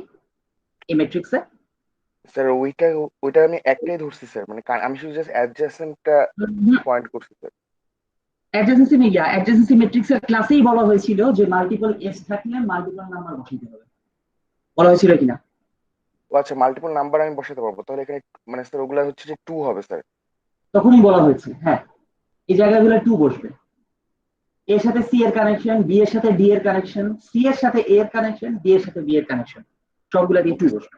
এই ম্যাট্রিক্সে? স্যার ওইটা ওইটা আমি একটাই ধরছি স্যার, মানে আমি শুধু জাস্ট অ্যাডজাসেন্টটা পয়েন্ট করছি স্যার। অ্যাডজেন্সি ম্যাট্রিক্সের ক্লাসেই বলা হয়েছিল যে মাল্টিপল এজ থাকলে মাল্টিপল নাম্বার বসাইতে হবে, বলা হয়েছিল কিনা? ও আচ্ছা, মাল্টিপল নাম্বার আমি বসাতে পারবো তাহলে এখানে, মানে স্যার ওগুলা হচ্ছে যে 2 হবে স্যার। তখনই বলা হয়েছে, হ্যাঁ, এই জায়গাগুলো টু বসবে। এর সাথে সি এর কানেকশন, বি এর সাথে ডি এর কানেকশন, সি এর সাথে এ এর কানেকশন, ডি এর সাথে বি এর কানেকশন, সবগুলা দিয়ে টু ওকে, বসবে।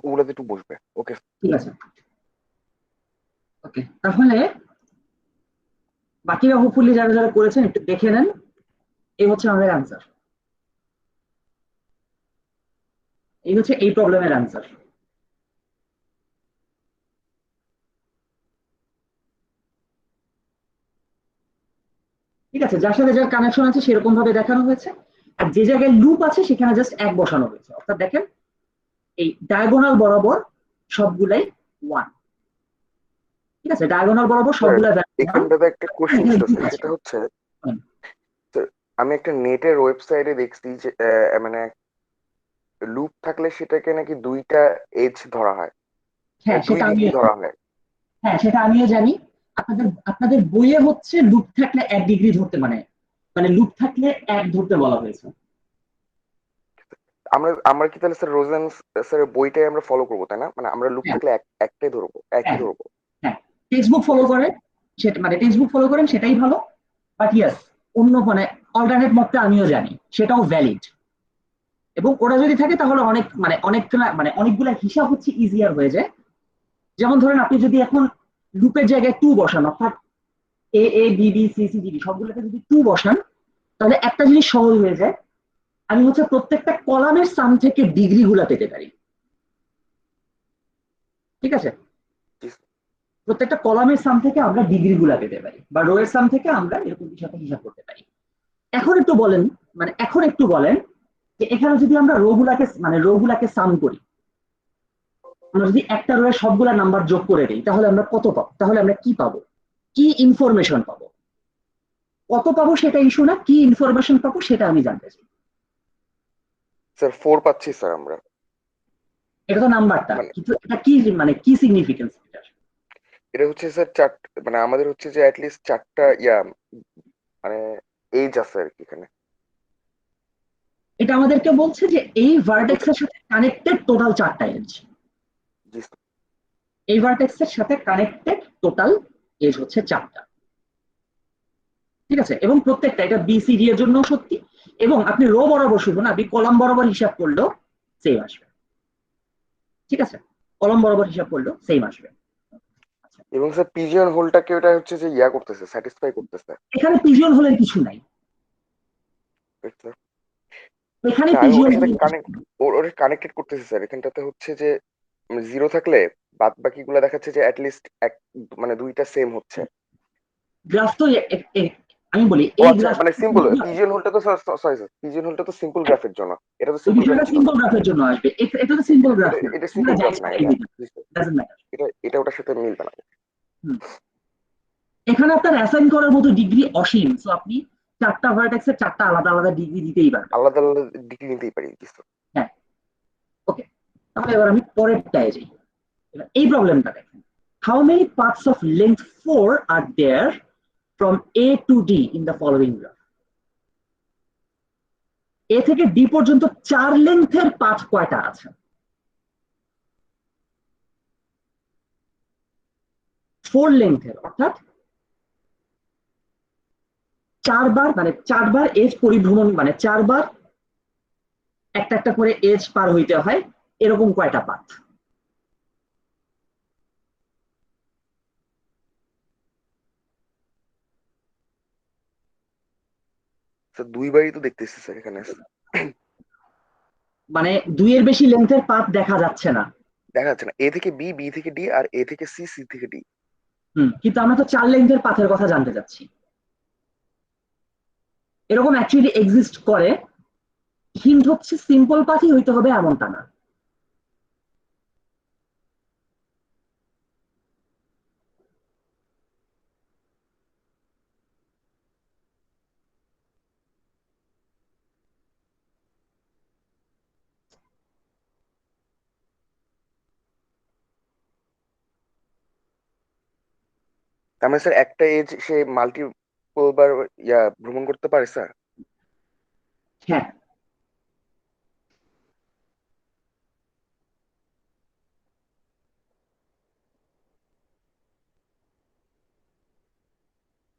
ওগুলাতে 2 বসবে। ওকে। ঠিক আছে, ওকে। তাহলে বাকিরা হোপফুলি যারা যারা করেছেন একটু দেখে নেন। এই হচ্ছে আমাদের অ্যান্সার, এই হচ্ছে এই প্রবলেমের অ্যান্সার। ঠিক আছে, যার সাথে যার কানেকশন আছে সেরকম ভাবে দেখানো হয়েছে, আর যে জায়গায় লুপ আছে সেখানে জাস্ট এক বসানো হয়েছে। অর্থাৎ দেখেন, এই ডায়াগোনাল বরাবর সবগুলাই ওয়ান। ঠিক আছে, ডায়াগোনাল বরাবর স্যার সবগুলা ওয়ান। এখানটাতে একটা কোশ্চেন এখানে ছিল লুপ স্যার, আছে। সেটা হচ্ছে স্যার, আমি একটা নেটের ওয়েবসাইটে দেখছি যে মানে লুপ থাকলে সেটাকে নাকি 2টা এজ ধরা হয়, হ্যাঁ, দুই সেটা দিকই আমিও, ধরা হয়। হ্যাঁ সেটা আমিও জানি। আপনাদের আপনাদের বইয়ে হচ্ছে লুপ থাকলে 1 ডিগ্রি ধরতে মানে মানে লুপ থাকলে 1 ধরতে বলা হয়েছে। আমরা আমরা কি তাহলে স্যার রোজেন স্যারের বইটাই আমরা ফলো করবো, তাই না? মানে আমরা লুপ হ্যাঁ থাকলে একটাই ধরবো, একই হ্যাঁ ধরবো। হ্যাঁ, text book follow okay sir. করে সেটা মানে টেক্সট বুক ফলো করেন সেটাই ভালো, বাট ইয়াস অন্য মানে অল্টারনেট মতটা আমিও জানি সেটাও ভ্যালিড, এবং ওরা যদি থাকে তাহলে অনেক মানে অনেকগুলা মানে অনেকগুলা হিসাব হচ্ছে ইজিয়ার হয়ে যায়। যেমন ধরেন আপনি যদি এখন লুপের জায়গায় 2 বসান, অর্থাৎ A A B B C C D সবগুলোতে যদি 2 বসান, তাহলে একটা জিনিস সহজ হয়ে যায়, আমি হচ্ছে প্রত্যেকটা কলামের সাম থেকে ডিগ্রি গুলা পেতে পারি। ঠিক আছে, জি প্রত্যেকটা কলামের সাম থেকে আমরা ডিগ্রি গুলা পেতে পারি, বা রো এর সাম থেকে আমরা এরকম কিছু একটা হিসাব করতে পারি। এখন একটু বলেন, মানে এখন একটু বলেন যে এখানে যদি আমরা রো গুলাকে সাম করি, আমরা যদি একটা রো এর সবগুলা নাম্বার যোগ করে দিই, তাহলে আমরা কত পাবো? তাহলে আমরা কি পাবো? কি ইনফরমেশন পাবো? কত পাবো সেটা ইস্যু না, কি ইনফরমেশন পাবো সেটা আমি জানতে চাই। স্যার 4 পাচ্ছি স্যার আমরা। এটা তো নাম্বারটা, মানে কিন্তু এটা কি মানে কি সিগনিফিকেন্স এটা? এটা হচ্ছে স্যার মানে আমাদের হচ্ছে যে অ্যাটলিস্ট 4টা মানে এজ আছে আর কি এখানে। এটা আমাদেরকে বলছে যে এই ভার্টেক্স টোটাল। এর সাথে কানেক্টেড টোটাল 4টা এজ, জি স্যার। এই ভার্টেক্স এর সাথে কানেক্টেড টোটাল এজ হচ্ছে 4টা। ঠিক আছে, এবং প্রত্যেকটা এটা বিসিডি এর জন্য সত্যি, এবং আপনি রো বরাবর শুধু না, আপনি কলাম বরাবর হিসাব করলেও সেম আসবে। ঠিক আছে, কলাম বরাবর হিসাব করলেও সেম আসবে। আচ্ছা, এবং স্যার পিজিয়ন হোলটাকে ওটা হচ্ছে যে করতেছে, স্যাটিসফাই করতেছে। এখানে পিজিয়ন হোলের কিছু নাই, Right, sir? এখানে না আমি পিজিয়ন ওটার সাথে হোলের কিছু কানেক্ট নাই। ওটা কানেক্টেড করতেছি স্যার। এখানটাতে হচ্ছে যে 0 থাকলে বাদ বাকিগুলো দেখাচ্ছে যে অ্যাটলিস্ট এক মানে 2টা সেম হচ্ছে। গ্রাফ তো আমি বলি ও এই আচ্ছা, গ্রাফ, মানে সিম্পল পিজিয়ন হোলটা তো সরি স্যার, পিজিয়ন হোলটা তো সিম্পল গ্রাফের জন্য। এটা তো ওই সিম্পল গ্রাফ বিষয়টা ছিল না। সিম্পল গ্রাফের জন্য আসবে, এটা তো সিম্পল গ্রাফ এটা না, এটা আমরা সিম্পল যাই গ্রাফ না সেটাই এটা। দিই, ডাজন্ট ম্যাটার। এটা ওটার সাথে মিলবে না। এখানে আপনার অ্যাসাইন করার মতো ডিগ্রি অসীম, তো আপনি 4টা ভার্টেক্সের 4টা আলাদা আলাদা ডিগ্রি দিতেই পারবেন। আলাদা আলাদা ডিগ্রি নিতেই পারি। জি স্যার। হ্যাঁ, ওকে, তাহলে এবার আমি পরেরটায় যাই। এবার এই প্রবলেমটা দেখেন, how many parts of length 4 are there from A to D in the following graph. A থেকে ডি পর্যন্ত 4 লেন্থের পাথ কয়টা আছে? 4 লেন্থের, অর্থাৎ 4 বার মানে 4 বার এজ পরিভ্রমণ, মানে 4 বার একটা একটা করে এজ পার হইতে হয়, এরকম কয়টা পাথ? স্যার 2বারই তো দেখতেছি স্যার এখানে। মানে 2 এর বেশি লেন্থের পাথ দেখা যাচ্ছে না। দেখা যাচ্ছে না। এ থেকে বি, বি থেকে ডি, আর এ থেকে সি, সি থেকে ডি। কিন্তু আমরা তো 4 লেন্থের পাথের কথা জানতে চাচ্ছি। এরকম অ্যাকচুয়ালি এক্সিস্ট করে, হিন্ট হচ্ছে সিম্পল পাথই হইতে হবে এমনটা না। তার মানে স্যার একটা এজ সে মাল্টিপল বার ভ্রমণ করতে পারে স্যার। হ্যাঁ,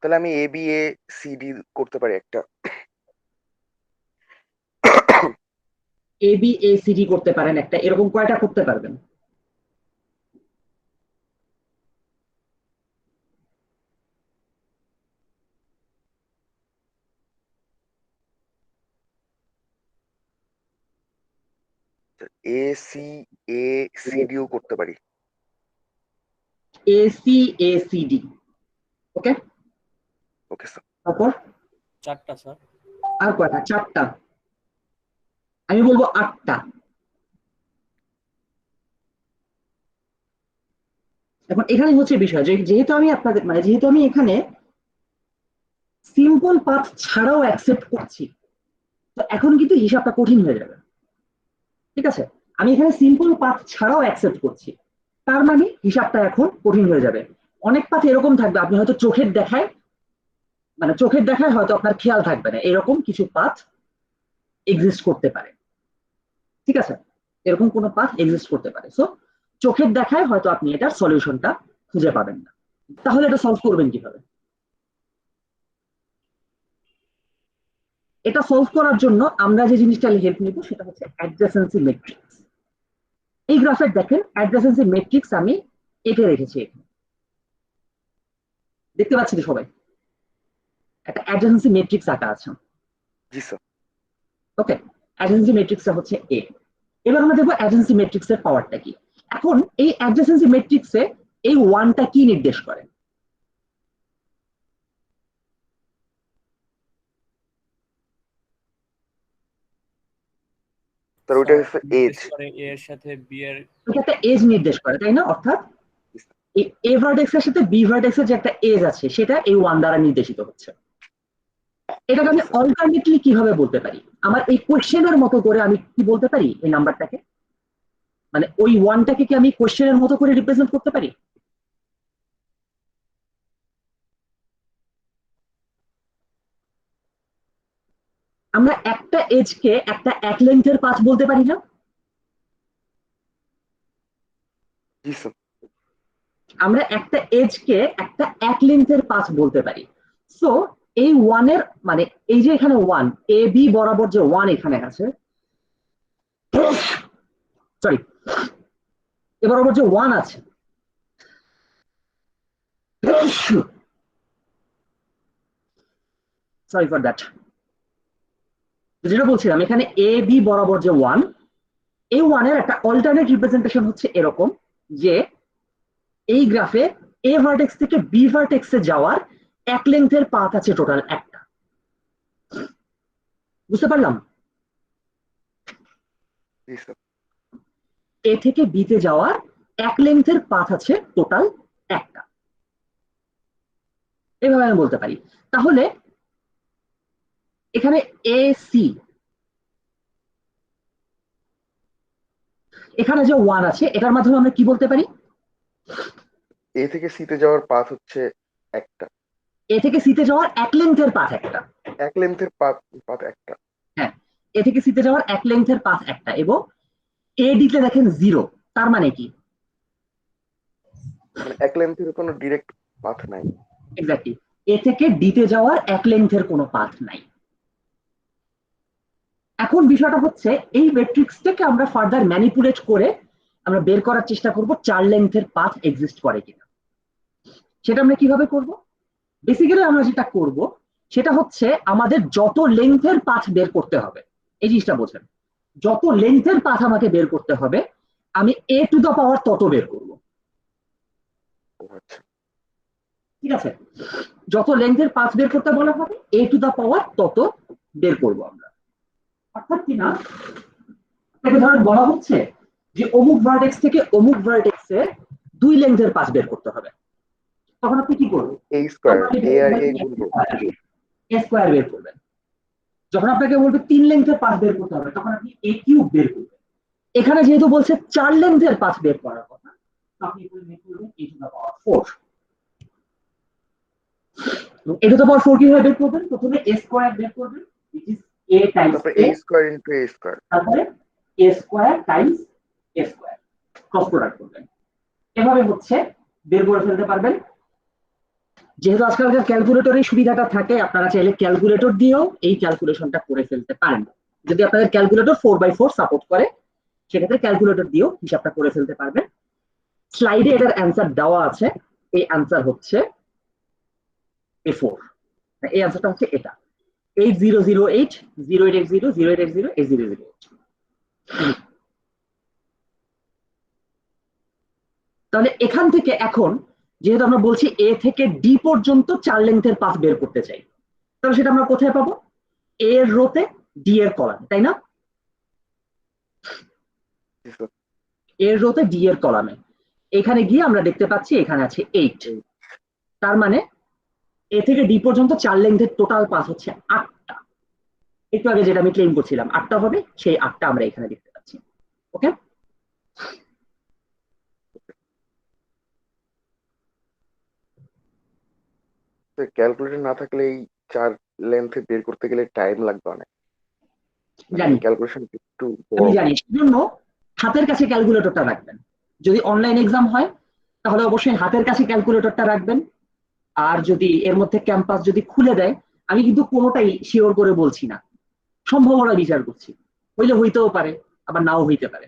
তাহলে আমি A B A C D করতে পারি একটা। A B A C D করতে পারেন একটা, এরকম কয়টা করতে পারবেন? এ সি এ সি ডিও করতে পারি। A C A C D, okay. Okay sir. তারপর 4টা স্যার। আর কয়টা? 4টা, আমি বলবো 8টা। এখন এখানে হচ্ছে বিষয় যে যেহেতু আমি আপনাদের মানে যেহেতু আমি এখানে সিম্পল পাথ ছাড়াও অ্যাকসেপ্ট করছি, তো এখন কিন্তু হিসাবটা কঠিন হয়ে যাবে। ঠিক আছে, আমি এখানে সিম্পল পাথ ছাড়াও অ্যাকসেপ্ট করছি, তার মানে হিসাবটা এখন কঠিন হয়ে যাবে। অনেক পাথ এরকম থাকবে, আপনি হয়তো চোখের দেখায় হয়তো আপনার খেয়াল থাকবে না, এরকম কিছু পাথ এক্সিস্ট করতে পারে। ঠিক আছে, এরকম কোনো পাথ এক্সিস্ট করতে পারে। সো চোখের দেখায় হয়তো আপনি এটার সলিউশনটা খুঁজে পাবেন না। তাহলে এটা সলভ করবেন কিভাবে? এটা সলভ করার জন্য আমরা যে জিনিসটা হেল্প নিব সেটা হচ্ছে অ্যাডজাসেন্সি ম্যাট্রিক্স। এই গ্রাফে দেখেন অ্যাডজাসেন্সি ম্যাট্রিক্স আমি এঁকে রেখেছি এখানে, দেখতে পাচ্ছি তো সবাই? একটা অ্যাডজাসেন্সি ম্যাট্রিক্স আঁকা আছে। জি স্যার। ওকে, অ্যাডজাসেন্সি ম্যাট্রিক্সটা হচ্ছে এ। এবার আমরা দেখবো অ্যাডজাসেন্সি ম্যাট্রিক্সের পাওয়ারটা কি। এখন এই অ্যাডজাসেন্সি ম্যাট্রিক্সে এই ওয়ানটা কি নির্দেশ করে? স্যার ওইটা হচ্ছে এজ। করে এ এর সাথে বি এর এটা একটা এজ নির্দেশ করে, তাই না? অর্থাৎ এই এ ভার্টেক্স এর সাথে বি ভার্টেক্স এর যে একটা এজ আছে সেটা এই ওয়ান দ্বারা নির্দেশিত হচ্ছে। এটাকে আমি অল্টারনেটলি কিভাবে বলতে পারি? আমার এই কোশ্চেনের মতো করে আমি কি বলতে পারি এই নাম্বারটাকে, মানে ওই ওয়ানটাকে কি আমি কোশ্চেনের মতো করে রিপ্রেজেন্ট করতে পারি? আমরা একটা এজকে একটা এক লেন্থের পাথ বলতে পারি না? জি স্যার। আমরা একটা এজকে একটা এক লেন্থের পাথ বলতে পারি। সো এই ওয়ানের মানে এই যে এখানে ওয়ান, এ বি বরাবর যে ওয়ান এখানে আছে, সরি, এ বরাবর যে ওয়ান আছে, সরি ফর দ্যাট, যেটা বলছিলাম এখানে এ বি বরাবর যে ওয়ান, এই ওয়ানের একটা অল্টারনেট রিপ্রেজেন্টেশন হচ্ছে এরকম যে এই গ্রাফে এ ভার্টেক্স থেকে বি ভার্টেক্সে যাওয়ার এক লেন্থের পাথ আছে টোটাল একটা। বুঝতে পারলাম? জি স্যার। এ থেকে বি তে যাওয়ার এক লেন্থের পাথ আছে টোটাল একটা, এভাবে আমি বলতে পারি। তাহলে এখানে এ সি, এখানে যে ওয়ান আছে এটার মাধ্যমে আমরা কি বলতে পারি? এ থেকে সিতে যাওয়ার পাথ হচ্ছে একটা। এ থেকে সি তে যাওয়ার এক লেন্থের পাথ একটা। এক লেন্থের পাথ পাথ একটা। হ্যাঁ, এ থেকে সি তে যাওয়ার এক লেন্থের পাথ একটা, এবং এ ডি তে দেখেন জিরো। তার মানে কি? মানে এক লেন্থের কোনো ডিরেক্ট পাথ নাই। এক্স্যাক্টলি, এ থেকে ডি তে যাওয়ার এক লেন্থের কোনো পাথ নাই। এখন বিষয়টা হচ্ছে এই ম্যাট্রিক্সটাকে আমরা ফার্দার ম্যানিপুলেট করে আমরা বের করার চেষ্টা করব চার লেন্থের পাথ এক্সিস্ট করে কিনা। সেটা আমরা কিভাবে করব? বেসিক্যালি আমরা যেটা করব সেটা হচ্ছে আমাদের যত লেন্থের পাথ বের করতে হবে, এই জিনিসটা বোঝেন, যত লেন্থের পাথ আমাকে বের করতে হবে আমি এ টু দা পাওয়ার তত বের করব। ও আচ্ছা। ঠিক আছে, যত লেন্থের পাথ বের করতে বলা হবে এ টু দা পাওয়ার তত বের করব আমরা। অর্থাৎ কি না, আপনাকে ধরেন বলা হচ্ছে যে অমুক ভার্টেক্স থেকে অমুক ভার্টেক্সে দুই লেন্থের পাথ বের করতে হবে, তখন আপনি কি করবেন? এ স্কোয়ার, এ আর এ গুনবো। এ স্কোয়ার বের করবেন। যখন আপনাকে বলবে তিন লেন্থের পাথ বের করতে হবে তখন আপনি এ কিউব বের করবেন। এখানে যেহেতু বলছে চার লেন্থের পাথ বের করার কথা, আপনি বের করবেন এ to the power 4। A to the পাওয়ার 4 কিভাবে বের করবেন? প্রথমে এ স্কোয়ার বের করবেন, which is a টাইমস তারপরে a, A square into A square. তারপরে এ স্কোয়ার টাইমস এ স্কোয়ার, ক্রস প্রোডাক্ট করবেন। এভাবে হচ্ছে বের করে ফেলতে পারবেন। যেহেতু আজকালকার ক্যালকুলেটরের সুবিধাটা থাকে, আপনারা চাইলে ক্যালকুলেটর দিয়েও এই ক্যালকুলেশনটা করে ফেলতে পারেন। যদি আপনাদের ক্যালকুলেটর 4x4 সাপোর্ট করে সেক্ষেত্রে ক্যালকুলেটর দিয়েও হিসাবটা করে ফেলতে পারবেন। স্লাইডে এটার অ্যান্সার দেওয়া আছে, এই অ্যান্সার হচ্ছে A4, এই অ্যান্সারটা হচ্ছে এটা 8008 08x0 08x0 8008। তাহলে এখান থেকে এখন যেহেতু আমরা বলছি এ থেকে ডি পর্যন্ত চার লেন্থের পাথ বের করতে চাই, তাহলে সেটা আমরা কোথায় পাবো? এ এর রোতে ডি এর কলামে, তাই না? এর রোতে ডি এর কলামে এখানে গিয়ে আমরা দেখতে পাচ্ছি এখানে আছে 8। তার মানে এ থেকে ডি পর্যন্ত চার লেন্থের টোটাল পাথ হচ্ছে 8টা। একটু আগে যেটা আমি ক্লেম করছিলাম 8টা হবে, সেই 8টা আমরা এখানে দেখতে পাচ্ছি। ওকে, তো ক্যালকুলেটর না থাকলে এই 4 লেন্থে বের করতে গেলে টাইম লাগবে অনেক, জানি, ক্যালকুলেশন একটু আমি বড়। জানি, সেজন্য হাতের কাছে ক্যালকুলেটরটা রাখবেন। যদি অনলাইন এক্সাম হয় তাহলে অবশ্যই হাতের কাছে ক্যালকুলেটরটা রাখবেন। আর যদি এর মধ্যে ক্যাম্পাস যদি খুলে দেয়, আমি কিন্তু কোনোটাই শিওর করে বলছি না, সম্ভাবনা বিচার করছি, হইলে হইতেও পারে আবার নাও হইতে পারে।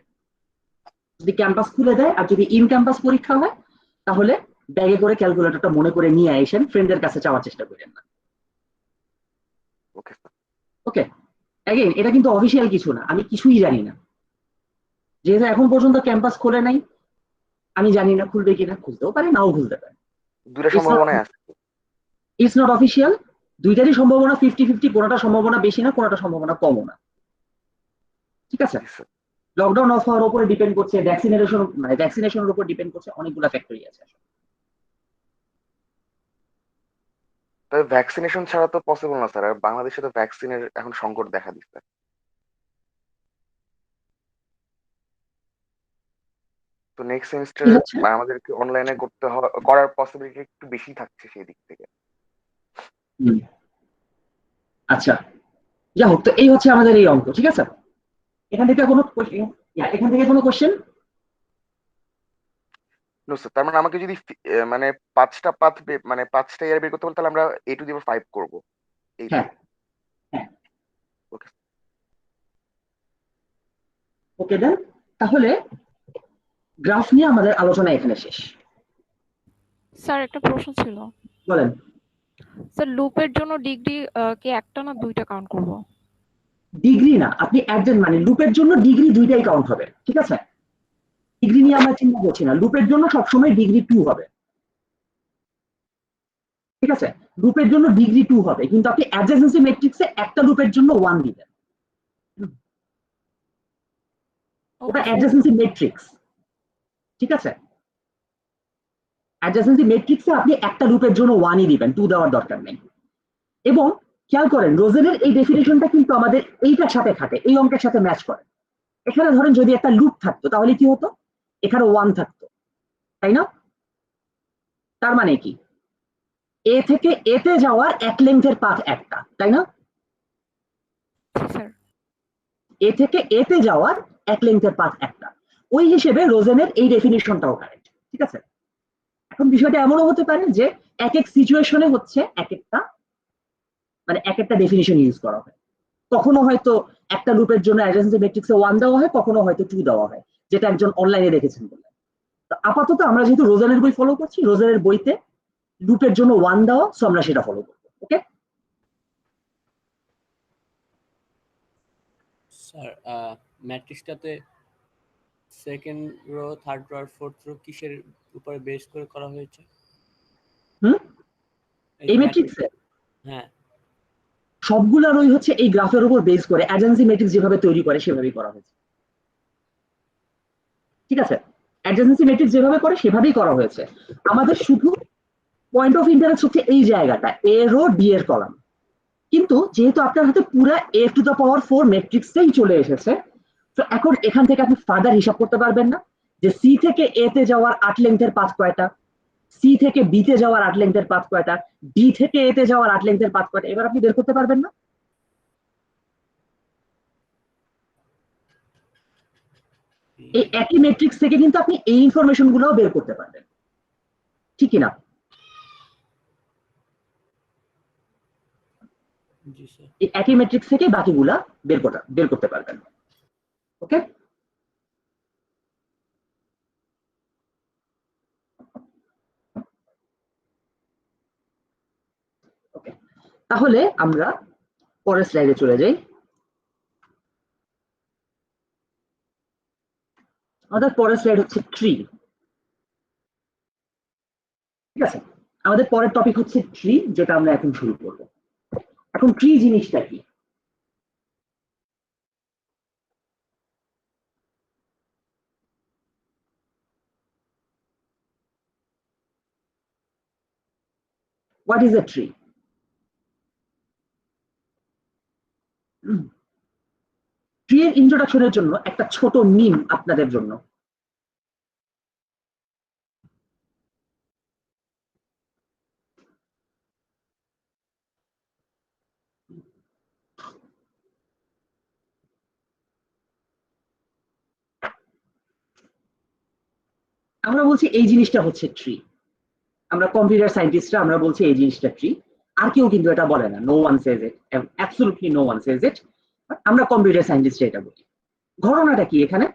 যদি ক্যাম্পাস খুলে দেয় আর যদি ইন ক্যাম্পাস পরীক্ষা হয়, তাহলে ব্যাগে করে ক্যালকুলেটরটা মনে করে নিয়ে আসেন, ফ্রেন্ডের কাছে চাওয়ার চেষ্টা করেন না। Okay sir. ওকে, অ্যাগেন এটা কিন্তু অফিসিয়াল কিছু না, আমি কিছুই জানি না, যেহেতু এখন পর্যন্ত ক্যাম্পাস খোলে নাই, আমি জানি না খুলবে কিনা, খুলতেও পারে নাও খুলতে পারে। দুটা সম্ভাবনায় আছে। ইটস নট অফিসিয়াল, দুইটারই সম্ভাবনা 50-50, কোনোটা সম্ভাবনা বেশি না, কোনোটা সম্ভাবনা কমও না। ঠিক আছে, জি স্যার। লকডাউন অফ হওয়ার উপরে ডিপেন্ড করছে, ভ্যাকসিনেশনের উপর ডিপেন্ড করছে, অনেকগুলো ফ্যাক্টরি আছে। তবে ভ্যাকসিনেশন ছাড়া তো পসিবল না স্যার, আর বাংলাদেশে তো ভ্যাকসিনের এখন সংকট দেখা দিচ্ছে। তো নেক্সট কি সেমিস্টারে হচ্ছে? আমাদেরকে অনলাইনে করার পসিবিলিটি একটু বেশি থাকছে সেই দিক থেকে। হুম, আচ্ছা, যাই হোক, তো এই হচ্ছে আমাদের এই অঙ্ক। ঠিক আছে, এখান থেকে কোনো কোশ্চেন? নো স্যার, তার মানে আমাকে যদি মানে 5টা পাথ, মানে 5টা ইয়ার বের করতে বলে, তাহলে আমরা a⁵ করবো, এই তো? হ্যাঁ, হ্যাঁ, ওকে। ওকে দেন। তাহলে গ্রাফ নিয়ে আমাদের আলোচনা এখানে শেষ। স্যার একটা প্রশ্ন ছিল। বলেন। স্যার লুপের জন্য ডিগ্রি কি একটা না দুইটা কাউন্ট করব? ডিগ্রি না, আপনি অ্যাডজেন্ট মানে লুপের জন্য ডিগ্রি দুইটাই কাউন্ট হবে। ঠিক আছে, ডিগ্রি নিয়ে আমরা চিন্তা করছি না, লুপের জন্য সবসময় ডিগ্রি 2 হবে। ঠিক আছে, লুপের জন্য ডিগ্রি 2 হবে, কিন্তু আপনি অ্যাডজেন্সি ম্যাট্রিক্সে একটা লুপের জন্য 1 দিবেন। ওটা ওকে স্যার। অ্যাডজেন্সি ম্যাট্রিক্স। ঠিক আছে, অ্যাডজেন্সি ম্যাট্রিক্সে আপনি একটা লুপের জন্য 1ই দিবেন, 2 দেওয়ার দরকার নেই। এবং খেয়াল করেন, রোজেনের এই ডেফিনেশনটা কিন্তু আমাদের এইটার সাথে খাটে, এই অঙ্কের সাথে ম্যাচ করে। এখানে ধরেন যদি একটা লুপ থাকতো তাহলে কি হতো, এখানে 1 থাকতো, তাই না? তার মানে কি, এ থেকে এতে যাওয়ার এক লেন্থের পাথ একটা, তাই না? জি স্যার। এ থেকে এতে যাওয়ার এক লেন্থের পাথ একটা, ওই হিসেবে রোজেনের এই ডেফিনিশনটাও কারেক্ট। ঠিক আছে, এখন বিষয়টা এমনও হতে পারে যে এক এক সিচুয়েশনে হচ্ছে এক একটা, মানে এক একটা ডেফিনিশন ইউজ করা হয়। কখনো হয়তো একটা লুপের জন্য অ্যাডজেন্সি ম্যাট্রিক্সে 1 দেওয়া হয়, কখনো হয়তো 2 দেওয়া হয়, যেটা একজন অনলাইনে দেখেছেন বলে। তো আপাতত আমরা যেহেতু রোজানের বই ফলো করছি, রোজানের বইতে লুপের জন্য 1 দেওয়া, সো আমরা সেটা ফলো করবো। ওকে, স্যার ম্যাট্রিক্সটাতে সেকেন্ড রো, থার্ড রো আর ফোর্থ রো কিসের উপরে বেস করে করা হয়েছে? হুম, এই এই যে ম্যাট্রিক্স। ম্যাট্রিক্সে হ্যাঁ। সবগুলা রোই হচ্ছে এই গ্রাফের উপর বেস করে, অ্যাডজেন্সি ম্যাট্রিক্স যেভাবে তৈরি করে সেভাবেই করা হয়েছে। ঠিক আছে, অ্যাডজেন্সি ম্যাট্রিক্স যেভাবে করে সেভাবেই করা হয়েছে। আমাদের শুধু পয়েন্ট অফ ইন্টারেস্ট হচ্ছে এই জায়গাটা, এ রো ডি এর কলাম। কিন্তু যেহেতু আপনার হাতে পুরো a⁴ ম্যাট্রিক্সটাই চলে এসেছে, তো এখন এখান থেকে আপনি ফার্দার হিসাব করতে পারবেন না যে সি থেকে এ তে যাওয়ার 8 লেন্থের পাথ কয়টা, সি থেকে বি তে যাওয়ার 8 লেন্থের পাথ কয়টা, ডি থেকে এ তে যাওয়ার 8 লেন্থের পাথ কয়টা, এবার আপনি বের করতে পারবেন না। এই একই ম্যাট্রিক্স থেকে কিন্তু আপনি এই ইনফরমেশন গুলোও বের করতে পারবেন, ঠিক কিনা? জি স্যার। এই একই ম্যাট্রিক্স থেকে বাকিগুলা বের করতে পারবেন। ওকে, ওকে, তাহলে আমরা পরের স্লাইডে চলে যাই। আমাদের পরের স্লাইড হচ্ছে ট্রি। ঠিক আছে, আমাদের পরের টপিক হচ্ছে ট্রি, যেটা আমরা এখন শুরু করব। এখন ট্রি জিনিসটা কি? What is a tree? Tree এর ইন্ট্রোডাকশনের জন্য একটা ছোট মিম আপনাদের জন্য। আমরা বলছি এই জিনিসটা হচ্ছে ট্রি, আমরা কম্পিউটার সায়েন্টিস্টরা আমরা বলছি এই জিনিসটা ট্রি, আর কেউ কিন্তু এটা বলে না, নো ওয়ান সেজ ইট, অ্যাবসলিউটলি নো ওয়ান সেজ ইট, আমরা কম্পিউটার সায়েন্টিস্টরা এটা বলি। ঘটনাটা কি এখানে?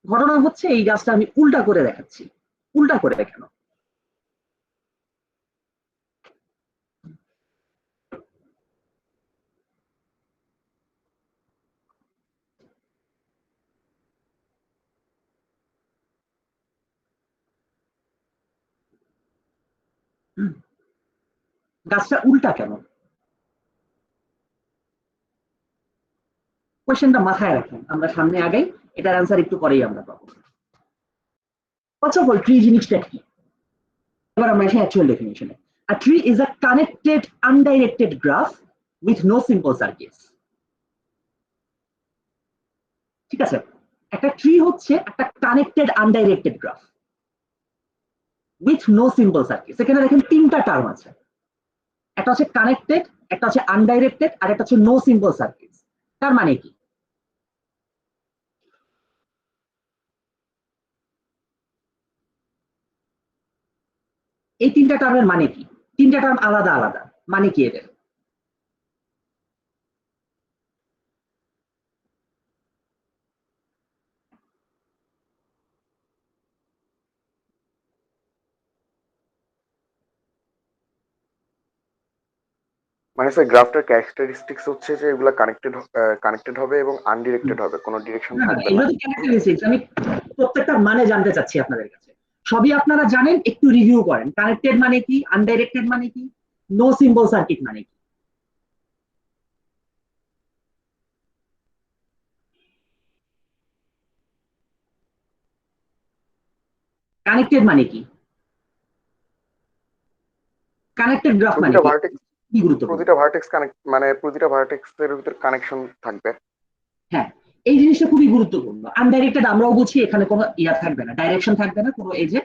ঘটনা হচ্ছে এই গাছটা আমি উল্টা করে দেখাচ্ছি। উল্টা করে দেখানো, গাছটা উল্টা কেন? কোয়েশ্চেনটা মাথায় রাখুন, আমরা সামনে আগাই, এটার অ্যান্সার একটু পরেই আমরা পাবো। ফার্স্ট অফ অল ট্রি জিনিসটা কি? এবার আমরা এসে অ্যাকচুয়াল ডেফিনিশনে। A tree is a connected undirected graph with no simple circuits. ঠিক আছে, একটা ট্রি হচ্ছে একটা connected undirected graph with no simple circuits. এখানে দেখেন তিনটা টার্ম আছে, একটা হচ্ছে কানেক্টেড, একটা হচ্ছে আনডাইরেক্টেড, আর একটা হচ্ছে নো সিম্পল সার্কিটস। তার মানে কি? এই তিনটা টার্মের মানে কি? তিনটা টার্ম আলাদা আলাদা, মানে কি এদের? মানে স্যার গ্রাফটার ক্যারেক্টারিস্টিক্স হচ্ছে যে এগুলা কানেক্টেড হবে এবং আনডিরেক্টেড হবে, কোনো ডিরেকশন না না, থাকবে না। এগুলো তো ক্যারেক্টারিস্টিক্স, আমি প্রত্যেকটা মানে জানতে চাচ্ছি আপনাদের কাছে। সবই আপনারা জানেন, একটু রিভিউ করেন। কানেক্টেড মানে কি, আনডাইরেক্টেড মানে কি, নো সিম্বল সার্কিট মানে কি? কানেক্টেড মানে কি? কানেক্টেড গ্রাফ মানে প্রতিটা কি? ভার্টেক্স কি গুরুত্বপূর্ণ? প্রতিটা ভার্টেক্স কানেক্ট, মানে প্রতিটা ভার্টেক্সের ভিতর কানেকশন থাকবে। হ্যাঁ, এই জিনিসটা খুবই গুরুত্বপূর্ণ। আনডাইরেক্টেড আমরাও বুঝি, এখানে কোনো ইয়া থাকবে না, ডাইরেকশন থাকবে না কোনো এজে।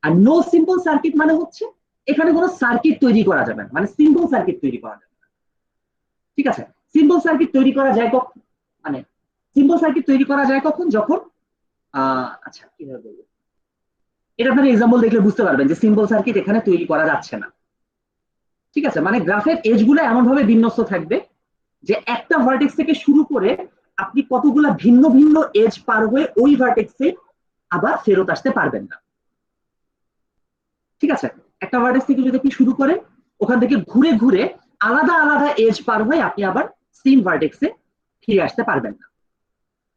আর নো সিম্পল সার্কিট মানে হচ্ছে এখানে কোনো সার্কিট তৈরি করা যাবে না, মানে সিম্পল সার্কিট তৈরি করা যাবে না। ঠিক আছে, সিম্পল সার্কিট তৈরি করা যায় কখন? মানে সিম্পল সার্কিট তৈরি করা যায় কখন? যখন আচ্ছা কিভাবে বলবো, এটা আপনার এক্সাম্পল দেখলে বুঝতে পারবেন যে সিম্পল সার্কিট এখানে তৈরি করা যাচ্ছে না। ঠিক আছে, মানে গ্রাফের এজ গুলো এমন ভাবে বিন্যস্ত থাকবে যে একটা ভার্টেক্স থেকে শুরু করে আপনি কতগুলা ভিন্ন ভিন্ন এজ পার হয়ে ওই ভার্টেক্সে আবার ফেরত আসতে পারবেন না। ঠিক আছে, একটা ভার্টেক্স থেকে যদি আপনি শুরু করেন, ওখান থেকে ঘুরে ঘুরে আলাদা আলাদা এজ পার হয়ে আপনি আবার সেম ভার্টেক্সে ফিরে আসতে পারবেন না।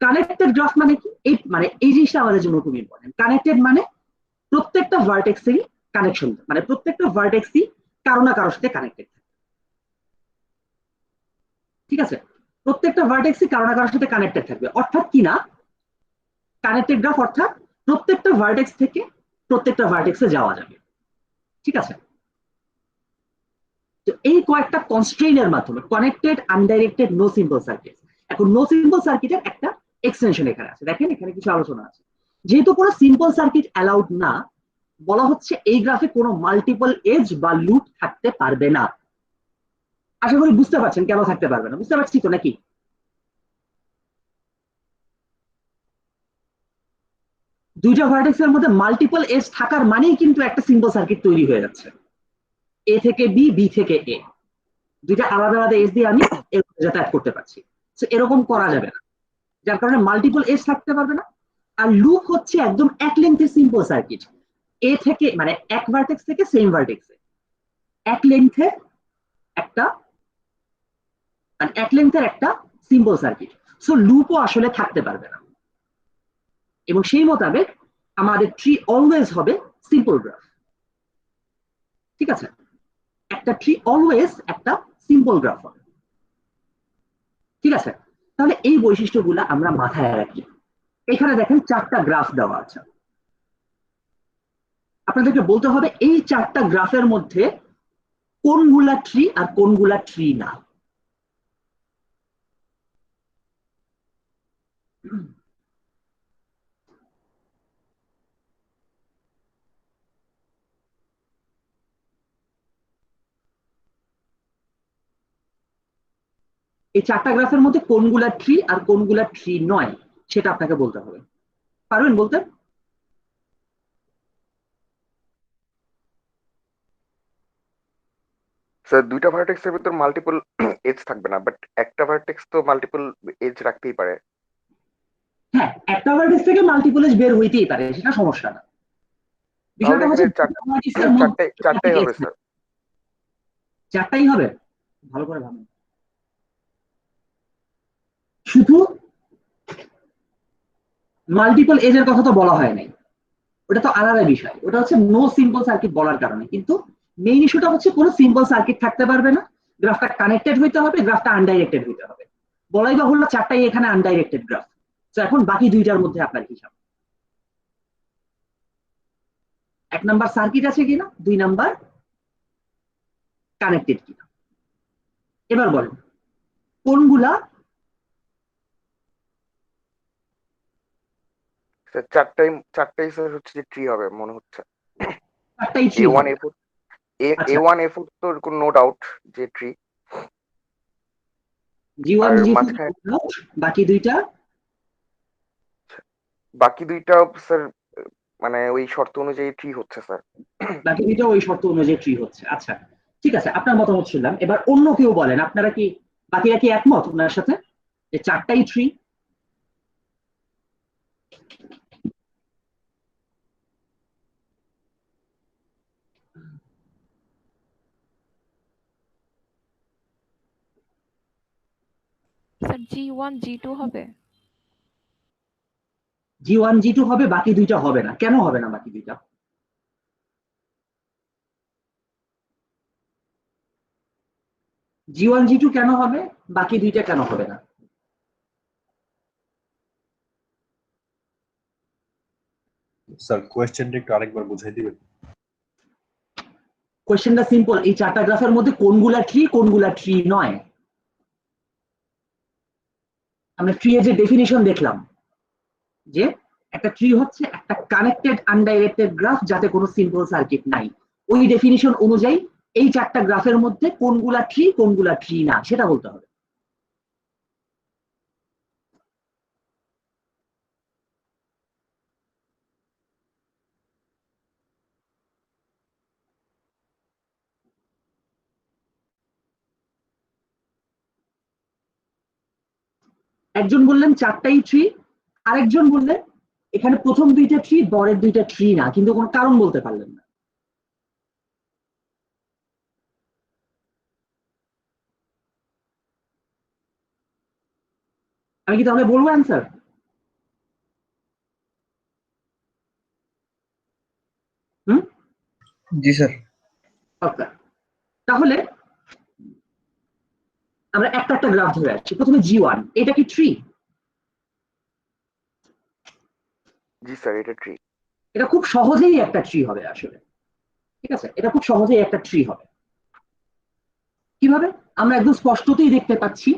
কানেক্টেড গ্রাফ মানে কি? এই মানে এই জিনিসটা আমাদের জন্য খুব ইম্পর্টেন্ট। কানেক্টেড মানে প্রত্যেকটা ভার্টেক্সেরই কানেকশন, মানে প্রত্যেকটা ভার্টেক্সই কারো না কারোর সাথে কানেক্টেড। ঠিক আছে, প্রত্যেকটা ভার্টেক্সই কারো না কারোর সাথে কানেক্টেড থাকবে। অর্থাৎ কি না, কানেক্টেড গ্রাফ অর্থাৎ প্রত্যেকটা ভার্টেক্স থেকে প্রত্যেকটা ভার্টেক্সে যাওয়া যাবে। ঠিক আছে, তো এই কয়েকটা কনস্ট্রেইনের মাধ্যমে কানেক্টেড, আনডাইরেক্টেড, নো সিম্পল সার্কিট। এখন নো সিম্পল সার্কিটের একটা এক্সটেনশন এখানে আছে, দেখেন এখানে কিছু আলোচনা আছে। যেহেতু কোনো সিম্পল সার্কিট অ্যালাউড না, বলা হচ্ছে এই গ্রাফে কোনো মাল্টিপল এজ বা লুপ থাকতে পারবে না। আশা করি বুঝতে পারছেন কেন থাকতে পারবে না, বুঝতে পারছি তো নাকি? দুইটা ভার্টেক্সের মধ্যে মাল্টিপল এজ থাকার মানেই কিন্তু একটা সিম্পল সার্কিট তৈরি হয়ে যাচ্ছে। এ থেকে বি, বি থেকে এ, দুইটা আলাদা আলাদা এজ দিয়ে আমি এর যাতায়াত করতে পারছি। এরকম করা যাবে না, যার কারণে মাল্টিপল এজ থাকতে পারবে না। আর লুপ হচ্ছে একদম এক লেন্থের সিম্পল সার্কিট, এ থেকে মানে এক ভার্টেক্স থেকে সেম ভার্টেক্সে এক লেন্থের একটা, মানে এক লেন্থের একটা সিম্পল সার্কিট। সো লুপও আসলে থাকতে পারবে না, এবং সেই মোতাবেক আমাদের ট্রি অলওয়েজ হবে সিম্পল গ্রাফ। ঠিক আছে, একটা ট্রি অলওয়েজ একটা সিম্পল গ্রাফ হবে। ঠিক আছে, তাহলে এই বৈশিষ্ট্যগুলো আমরা মাথায় রাখি। এখানে দেখেন চারটা গ্রাফ দেওয়া আছে, আপনাদেরকে বলতে হবে এই চারটা গ্রাফের মধ্যে কোনগুলা ট্রি আর কোনগুলা ট্রি না। এই চারটা গ্রাফের মধ্যে কোনগুলা ট্রি আর কোনগুলা ট্রি নয় সেটা আপনাকে বলতে হবে। পারবেন বলতে? স্যার দুইটা ভার্টেক্সের ভিতর মাল্টিপল এজ থাকবে না, বাট একটা ভার্টেক্স তো মাল্টিপল এজ রাখতেই পারে। হ্যাঁ, একটা ভার্টেক্স থেকে মাল্টিপল এজ বের হইতেই পারে, সেটা সমস্যা না। তাহলে বিষয়টা হচ্ছে এখানে ভার্টেক্সের মধ্যে চারটাই হবে স্যার। চারটাই হবে। ভালো করে ভাবুন। শুধু মাল্টিপল এজের কথা তো বলা হয় নাই, ওটা তো আলাদা বিষয়, ওটা হচ্ছে নো সিম্পল সার্কিট বলার কারণে। কিন্তু মেইন ইস্যুটা হচ্ছে কোনো সিম্পল সার্কিট থাকতে পারবে না, গ্রাফটা কানেক্টেড হইতে হবে, গ্রাফটা আনডাইরেক্টেড হইতে হবে। বলাই বাহুল্য চারটাই এখানে আনডাইরেক্টেড গ্রাফ। তো এখন বাকি দুইটার মধ্যে আপনার হিসাব, 1 নাম্বার সার্কিট আছে কিনা, 2 নাম্বার কানেক্টেড কিনা। এবার বলেন কোনগুলা স্যার চারটাই স্যার হচ্ছে যে ট্রি হবে মনে হচ্ছে। চারটাই ট্রি A1 হবে। A4 আচ্ছা, A1 A4 তো কোনো নো ডাউট যে ট্রি। G1 আর G2 মাঝখানে বাকি দুইটা স্যার মানে ওই শর্ত অনুযায়ী ট্রি হচ্ছে স্যার। বাকি দুইটা ওই শর্ত অনুযায়ী ট্রি হচ্ছে। আচ্ছা ঠিক আছে, আপনার মতামত শুনলাম। এবার অন্য কেউ বলেন, আপনারা কি বাকিরা কি একমত ওনার সাথে যে চারটাই ট্রি? স্যার G1 G2 হবে? G1 G2 হবে, বাকি দুইটা হবে না। কেন হবে না বাকি দুইটা? G1 G2 কেন হবে, বাকি দুইটা কেন হবে না? স্যার কোয়েশ্চেনটা একটু আরেকবার বুঝাই দিবেন? কোয়েশ্চেনটা সিম্পল, এই চারটা গ্রাফের মধ্যে কোনগুলা ট্রি কোনগুলা ট্রি নয়। আমরা ট্রি এর যে ডেফিনিশন দেখলাম, যে একটা ট্রি হচ্ছে একটা কানেক্টেড আনডাইরেক্টেড গ্রাফ যাতে কোনো সিম্পল সার্কিট নাই। ওই ডেফিনিশন অনুযায়ী এই চারটা গ্রাফের মধ্যে কোনগুলা ট্রি কোনগুলা ট্রি না সেটা বলতে হবে। একজন বললেন চারটাই ট্রি, আরেকজন বললেন এখানে প্রথম দুইটা ট্রি পরের দুইটা ট্রি না, কিন্তু কোনো কারণ বলতে পারলেন না। আমি কি তাহলে বলবো অ্যান্সার? হুম, জি স্যার। ওকে। তাহলে আমরা একটা একটা গ্রাফ ধরে আসছি। প্রথমে G1, এটা কি ট্রি? জি স্যার এটা ট্রি। এটা খুব সহজেই একটা ট্রি হবে আসলে। ঠিক আছে, এটা খুব সহজেই একটা ট্রি হবে। কিভাবে? আমরা একদম স্পষ্টতই দেখতে পাচ্ছি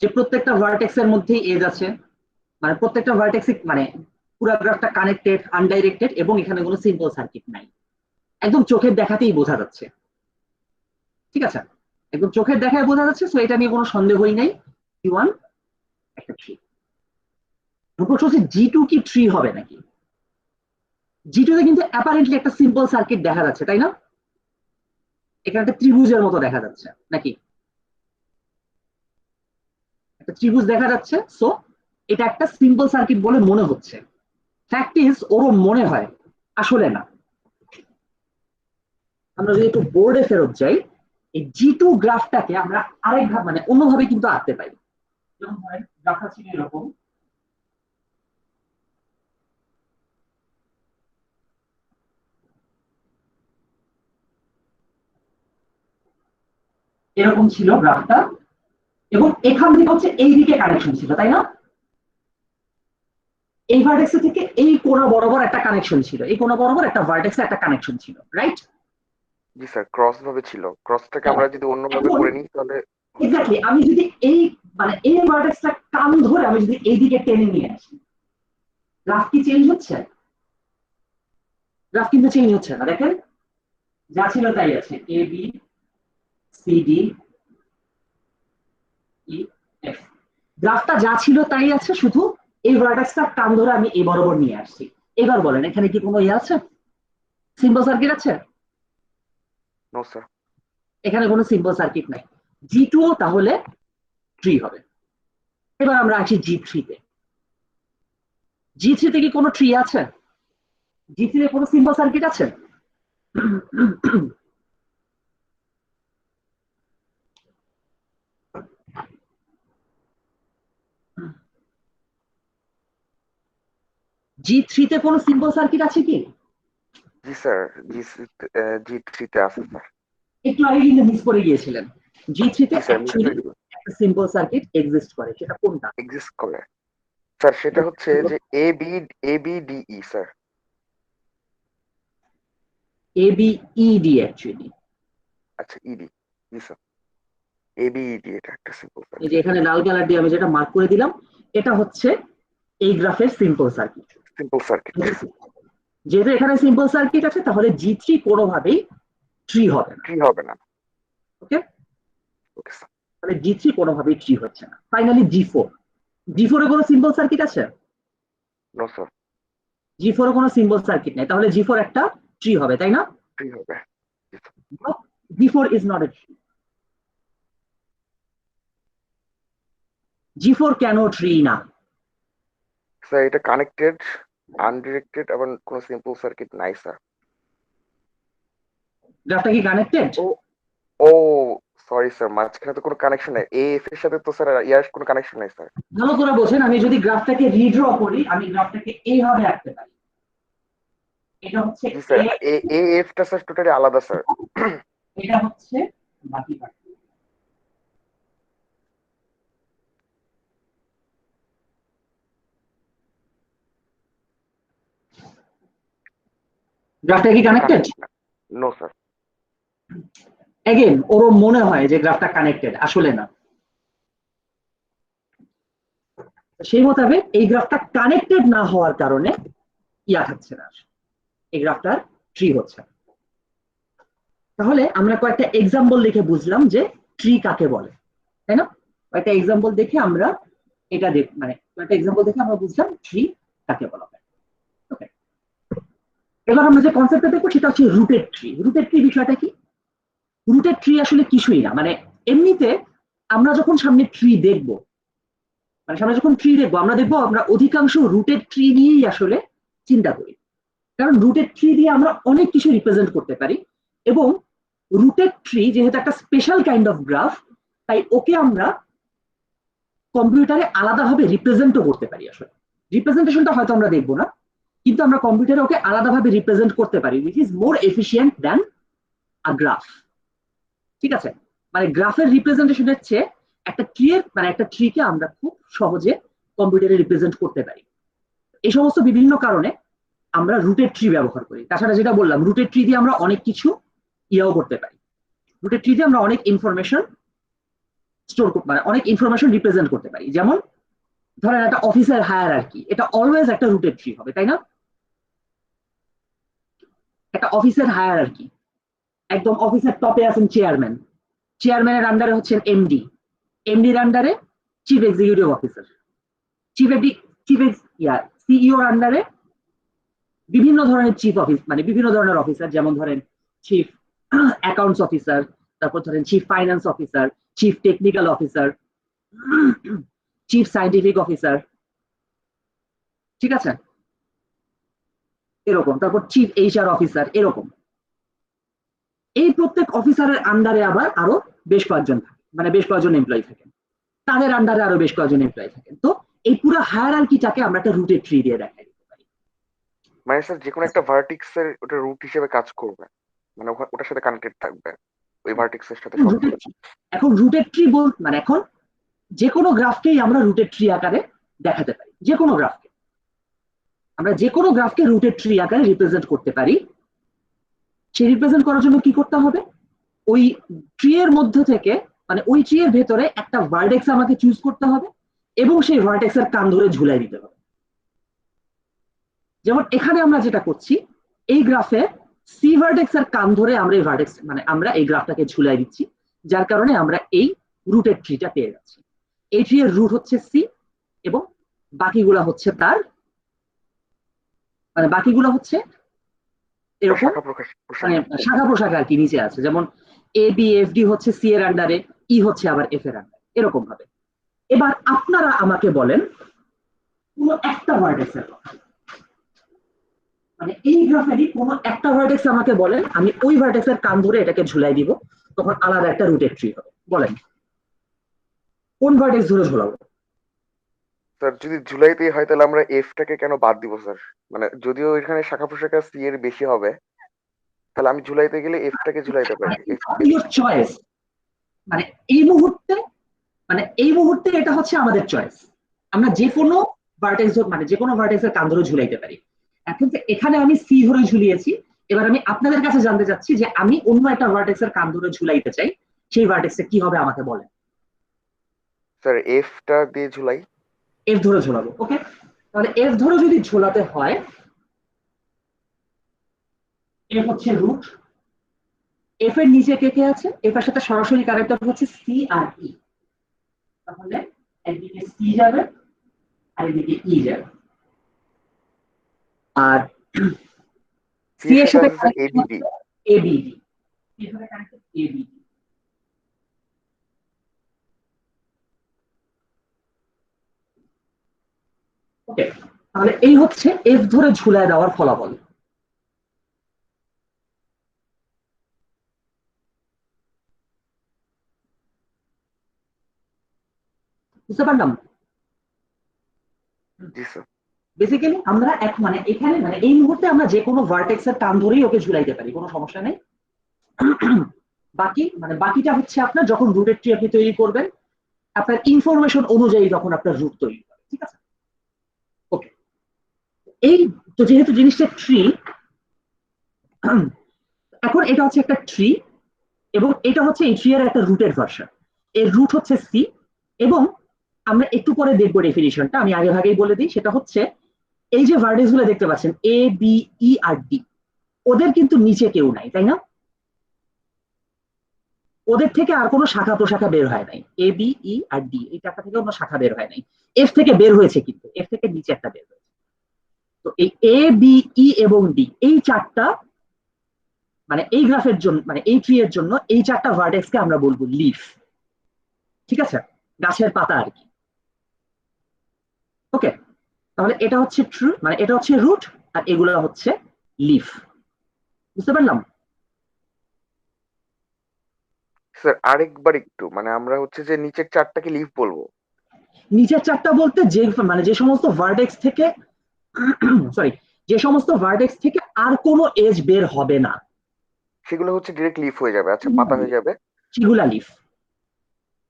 যে প্রত্যেকটা ভার্টেক্সের মধ্যেই এজ আছে, মানে প্রত্যেকটা ভার্টেক্সে মানে পুরো গ্রাফটা কানেক্টেড আনডাইরেক্টেড এবং এখানে কোনো সিম্পল সার্কিট নাই। একদম চোখের দেখাতেই বোঝা যাচ্ছে। ঠিক আছে, একদম চোখের দেখায় বোঝা যাচ্ছে, তো এটা নিয়ে কোনো সন্দেহই নাই। G1 একটা ট্রি। প্রশ্ন হচ্ছে G2 কি ট্রি হবে নাকি? G2 তে কিন্তু অ্যাপারেন্টলি একটা সিম্পল সার্কিট দেখা যাচ্ছে, তাই না? এখানে একটা ত্রিভুজের মতো দেখা যাচ্ছে নাকি? একটা ত্রিভুজ দেখা যাচ্ছে, সো এটা একটা সিম্পল সার্কিট বলে মনে হচ্ছে। ফ্যাক্ট ইজ ওরও মনে হয়, আসলে না। আমরা যদি একটু বোর্ডে ফেরত যাই, এই G2 গ্রাফটাকে আমরা আরেকভাবে মানে অন্যভাবে কিন্তু আঁকতে পারি। যেমন ধরেন গ্রাফটা ছিল এরকম, এরকম ছিল গ্রাফটা, এবং এখান থেকে হচ্ছে এই দিকে কানেকশন ছিল, তাই না? এই ভার্টেক্স থেকে এই কোণা বরাবর একটা কানেকশন ছিল, এই কোণা বরাবর একটা ভার্টেক্সে একটা কানেকশন ছিল, রাইট? জি স্যার ক্রস ভাবে ছিল। ক্রসটাকে আমরা যদি অন্যভাবে এখন করে নিই তাহলে এক্স্যাক্টলি আমি যদি এই মানে এই ভার্টেক্সটা কান ধরে আমি যদি এই দিকে টেনে নিয়ে আসি, গ্রাফ কি চেঞ্জ হচ্ছে? গ্রাফ কিন্তু চেঞ্জ হচ্ছে না, দেখেন যা ছিল তাই আছে, A B C D E গ্রাফটা যা ছিল তাই আছে, শুধু এই ভার্টেক্সটা টান ধরে আমি এই বরাবর নিয়ে আসছি। এবার বলেন এখানে কি কোনো আছে, সিম্বল সার্কিট আছে? No sir. এখানে কোনো সিম্বল সার্কিট নাই। G2 তাহলে ট্রি হবে। এবার আমরা আসি G3 তে। G3 তে কি কোনো ট্রি আছে? G3 তে কোনো সিম্বল সার্কিট আছে? G3 তে কোনো সিম্বল সার্কিট আছে কি? জি স্যার, G3 তে আছে স্যার। একটু আগে কিন্তু মিস করে গিয়েছিলেন। G3 তে জি স্যার, অ্যাকচুয়ালি একটা সিম্বল সার্কিট এক্সিস্ট করে, সেটা কোনটা? এক্সিস্ট করে স্যার, সেটা হচ্ছে যে ABDE স্যার। ABED actually. আচ্ছা, ইডি। জি স্যার, ABED এটা একটা সিম্পল এই সার্কিট। যে এখানে লাল কালার দিয়ে আমি যেটা মার্ক করে দিলাম, এটা হচ্ছে এই গ্রাফের সিম্পল সার্কিট। Simple circuit. যেহেতু এখানে সিম্পল সার্কিট আছে, তাহলে G3 কোনোভাবেই ট্রি হবে না। ট্রি হবে না। ওকে, ওকে স্যার। তাহলে G3 কোনোভাবেই ট্রি হচ্ছে না। ফাইনালি G4 এ কোনো সিম্বল সার্কিট আছে? No sir. G4 এ কোনো সিম্বল সার্কিট নেই, তাহলে G4 একটা ট্রি হবে, তাই না? ট্রি হবে। G4 is not a tree. G4 কেন ট্রি না? স্যার এটা কানেক্টেড, আনডিরেক্টেড, এবং কোনো সিম্পল সার্কিট নাই স্যার। গ্রাফটা কি কানেক্টেড? ও সরি স্যার, মাঝখানে তো কোনো কানেকশন নাই, এফ এর সাথে তো স্যার ইয়ার কোনো কানেকশন নাই স্যার। ভালো করে বোঝেন, আমি যদি গ্রাফটাকে রিড্র করি, আমি গ্রাফটাকে এইভাবে আঁকতে পারি। এটা হচ্ছে জি স্যার, এফ টা স্যার টোটালি আলাদা স্যার। এটা হচ্ছে বাকি পার্ট। গ্রাফটা কি কানেক্টেড? No sir. এগেন ওরও মনে হয় যে গ্রাফটা কানেক্টেড, আসলে না। সেই মোতাবেক এই গ্রাফটা কানেক্টেড না হওয়ার কারণে ইয়া থাকছে না, এই গ্রাফটার ট্রি হচ্ছে। তাহলে আমরা কয়েকটা এক্সাম্পল দেখে বুঝলাম যে ট্রি কাকে বলে, তাই না? কয়েকটা এক্সাম্পল দেখে আমরা এটা মানে কয়েকটা এক্সাম্পল দেখে আমরা বুঝলাম ট্রি কাকে বলা হয়। ওকে, এবার আমরা যে কনসেপ্টটা দেখবো সেটা হচ্ছে রুটেড ট্রি। রুটেড ট্রি বিষয়টা কি? রুটেড ট্রি আসলে কিছুই না, মানে এমনিতে আমরা যখন সামনে ট্রি দেখবো, মানে সামনে যখন ট্রি দেখবো, আমরা অধিকাংশ রুটেড ট্রি নিয়েই আসলে চিন্তা করি। কারণ রুটেড ট্রি দিয়ে আমরা অনেক কিছু রিপ্রেজেন্ট করতে পারি, এবং রুটেড ট্রি যেহেতু একটা স্পেশাল কাইন্ড অফ গ্রাফ, তাই ওকে আমরা কম্পিউটারে আলাদাভাবে রিপ্রেজেন্টও করতে পারি। আসলে রিপ্রেজেন্টেশনটা হয়তো আমরা দেখবো না, কিন্তু আমরা কম্পিউটারে ওকে আলাদাভাবে রিপ্রেজেন্ট করতে পারি, which is more efficient than a graph. ঠিক আছে, মানে গ্রাফের রিপ্রেজেন্টেশনের চেয়ে একটা ট্রিকে আমরা খুব সহজে কম্পিউটারে রিপ্রেজেন্ট করতে পারি। এই সমস্ত বিভিন্ন কারণে আমরা রুটেড ট্রি ব্যবহার করি। তাছাড়া যেটা বললাম, রুটেড ট্রি দিয়ে আমরা অনেক কিছু ইয়েও করতে পারি। রুটেড ট্রি দিয়ে আমরা অনেক ইনফরমেশন মানে অনেক ইনফরমেশন রিপ্রেজেন্ট করতে পারি। যেমন ধরেন একটা অফিসের হায়ারার্কি, এটা অলওয়েজ একটা রুটেড ট্রি হবে, তাই না? একটা অফিসের হায়ারার্কি, একদম অফিসের টপে আছেন চেয়ারম্যান, চেয়ারম্যানের আন্ডারে হচ্ছেন এমডি, এমডির আন্ডারে চিফ এক্সিকিউটিভ অফিসার, সিইওর আন্ডারে বিভিন্ন ধরনের বিভিন্ন ধরনের অফিসার, যেমন ধরেন চিফ অ্যাকাউন্টস অফিসার, তারপর ধরেন chief finance officer, chief technical officer, chief scientific officer, ঠিক আছে, এরকম। তারপর চিফ এইচআর অফিসার, এরকম। এই প্রত্যেক অফিসারের আন্ডারে আবার আরো বেশ কয়েকজন থাকে, মানে বেশ কয়েকজন এমপ্লয়ি থাকেন, তাদের আন্ডারে আরো বেশ কয়েকজন এমপ্লয়ি থাকেন। তো এই পুরো হায়ারার্কিটাকে আমরা একটা রুটেড ট্রি দিয়ে দেখাই দিতে পারি। মানে স্যার যে কোনো একটা ভার্টিক্স এর ওটা রুট হিসেবে কাজ করবে, মানে ওটার সাথে কানেক্টেড থাকবে, ওই ভার্টিক্স এর সাথে। এখন রুটেড ট্রি মানে এখন যে কোনো গ্রাফকেই আমরা রুটেড ট্রি আকারে দেখাতে পারি। যে কোনো গ্রাফকে আমরা রুটেড ট্রি আকারে রিপ্রেজেন্ট করতে পারি। সেই রিপ্রেজেন্ট করার জন্য কি করতে হবে? ওই ট্রি এর মধ্যে থেকে, মানে ওই ট্রি এর ভেতরে একটা ভার্টেক্স আমাকে চুজ করতে হবে, এবং সেই ভার্টেক্স এর কান ধরে ঝুলাই দিতে হবে। যেমন এখানে আমরা যেটা করছি, এই গ্রাফে সি ভার্টেক্স এর কান ধরে আমরা এই গ্রাফটাকে ঝুলাই দিচ্ছি, যার কারণে আমরা এই রুটেড ট্রিটা পেয়ে যাচ্ছি। এই ট্রি এর রুট হচ্ছে সি এবং বাকিগুলা হচ্ছে তার মানে বাকিগুলা হচ্ছে এরকম শাখা প্রকাশ মানে শাখা প্রশাখা আর কি নিচে আছে, যেমন এ বি এফ ডি হচ্ছে সি এর আন্ডারে, ই হচ্ছে আবার এফ এর আন্ডারে, এরকম ভাবে। এবার আপনারা আমাকে বলেন কোন একটা ভার্টেক্সের কথা, মানে এই গ্রাফেরই কোন একটা ভার্টেক্স আমাকে বলেন, আমি ওই ভার্টেক্সের কান ধরে এটাকে ঝুলাই দিব, তখন আলাদা একটা রুটের ট্রি হবে। বলেন কোন ভার্টেক্স ধরে ঝোলাবো? স্যার যদি জুলাইতেই হয় তাহলে আমরা এফটাকে কেন বাদ দিব স্যার? মানে যদিও এখানে শাখা প্রশাখা সি এর বেশি হবে, তাহলে আমি জুলাইতে গেলে এফটাকে জুলাইতে পারি। ইউর চয়েস, মানে এই মুহূর্তে মানে এই মুহূর্তে এটা হচ্ছে আমাদের চয়েস, আমরা যে কোনো ভার্টেক্স মানে যে কোনো ভার্টেক্সের কান ধরে ঝুলাইতে পারি। এখন যে এখানে আমি সি ধরে ঝুলিয়েছি, এবার আমি আপনাদের কাছে জানতে চাচ্ছি যে আমি অন্য একটা ভার্টেক্সের কান ধরে ঝুলাইতে চাই, সেই ভার্টেক্সে কি হবে আমাকে বলেন। স্যার এফটা দিয়ে ঝুলাই। এফ ধরে ঝোলাবো, ওকে। তাহলে এফ ধরে যদি ঝোলাতে হয়, এফ হচ্ছে রুট, এফ এর নিচে কে কে আছে, এফ এর সাথে সরাসরি কানেক্টর হচ্ছে সি আর ই, তাহলে একদিকে সি যাবে আর এদিকে ই যাবে, আর সি এর সাথে এবিডি। এবিডি, এখানে কানেক্টর এবিডি। ওকে, তাহলে এই হচ্ছে এফ ধরে ঝুলায় দেওয়ার ফলাফল। বুঝতে পারলাম? জি স্যার। বেসিক্যালি আমরা এক মানে এখানে মানে এই মুহূর্তে আমরা যে কোনো ভার্টেক্সের টান ধরেই ওকে ঝুলাইতে পারি, কোনো সমস্যা নেই। বাকি মানে বাকিটা হচ্ছে আপনার যখন রুটের ট্রি আপনি তৈরি করবেন, আপনার ইনফরমেশন অনুযায়ী যখন আপনার রুট তৈরি হবে, ঠিক আছে? ওকে, এই তো যেহেতু জিনিসটা ট্রি, এখন এটা হচ্ছে একটা ট্রি এবং এটা হচ্ছে এই ট্রি এর একটা রুটের ভার্সন। এর রুট হচ্ছে সি এবং আমরা একটু পরে দেখবো ডেফিনিশনটা, আমি আগে ভাগেই বলে দিই। সেটা হচ্ছে এই যে ভার্টেক্স গুলো দেখতে পাচ্ছেন A B E R D, ওদের কিন্তু নিচে কেউ নাই, তাই না? ওদের থেকে আর কোনো শাখা প্রশাখা বের হয় নাই, A B E R D এই চারটা থেকে কোনো শাখা বের হয় নাই। এফ থেকে বের হয়েছে, কিন্তু এফ থেকে নিচে একটা বের হয়েছে। তো এই এ বি ই এবং ডি এই চারটা মানে এই গ্রাফের জন্য মানে এই ট্রি এর জন্য এই চারটা ভার্টেক্সকে আমরা বলবো লিফ, ঠিক আছে? গাছের পাতা আর কি। ওকে, তাহলে এটা হচ্ছে ট্রু মানে এটা হচ্ছে রুট আর এগুলো হচ্ছে লিফ। বুঝতে পারলাম? স্যার আরেকবার একটু, মানে আমরা হচ্ছে যে নিচের চারটাকে লিফ বলবো? নিচের চারটা বলতে যে মানে যে সমস্ত ভার্টেক্স থেকে সরি যে সমস্ত ভার্টেক্স থেকে আর কোনো এজ বের হবে না, সেগুলো হচ্ছে ডিরেক্ট লিফ হয়ে যাবে। আচ্ছা, পাতা হয়ে যাবে। সেগুলা লিফ,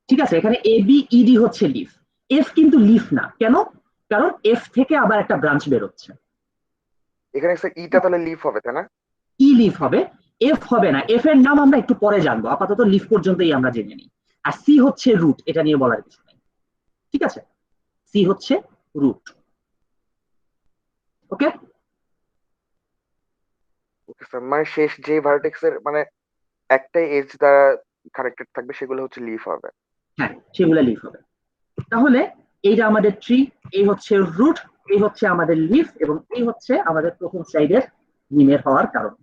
ঠিক আছে? এখানে এ বি ইডি হচ্ছে লিফ, এফ কিন্তু লিফ না। কেন? কারণ এফ থেকে আবার একটা ব্রাঞ্চ বেরোচ্ছে। এখানে স্যার ইটা তাহলে লিফ হবে, তাই না? ই লিফ হবে, এফ হবে না। এফ এর নাম আমরা একটু পরে জানবো, আপাতত লিফ পর্যন্তই আমরা জেনে নিই। আর সি হচ্ছে রুট, এটা নিয়ে বলার কিছু নেই, ঠিক আছে? সি হচ্ছে রুট। ওকে, ওকে স্যার, মানে শেষ যে ভার্টেক্স এর মানে একটাই এজ দ্বারা কানেক্টেড থাকবে সেগুলো হচ্ছে লিফ হবে। হ্যাঁ সেগুলা লিফ হবে। তাহলে এইটা আমাদের ট্রি, এই হচ্ছে রুট, এই হচ্ছে আমাদের লিফ এবং এই হচ্ছে আমাদের প্রথম স্লাইডের নিমের হওয়ার কারণ।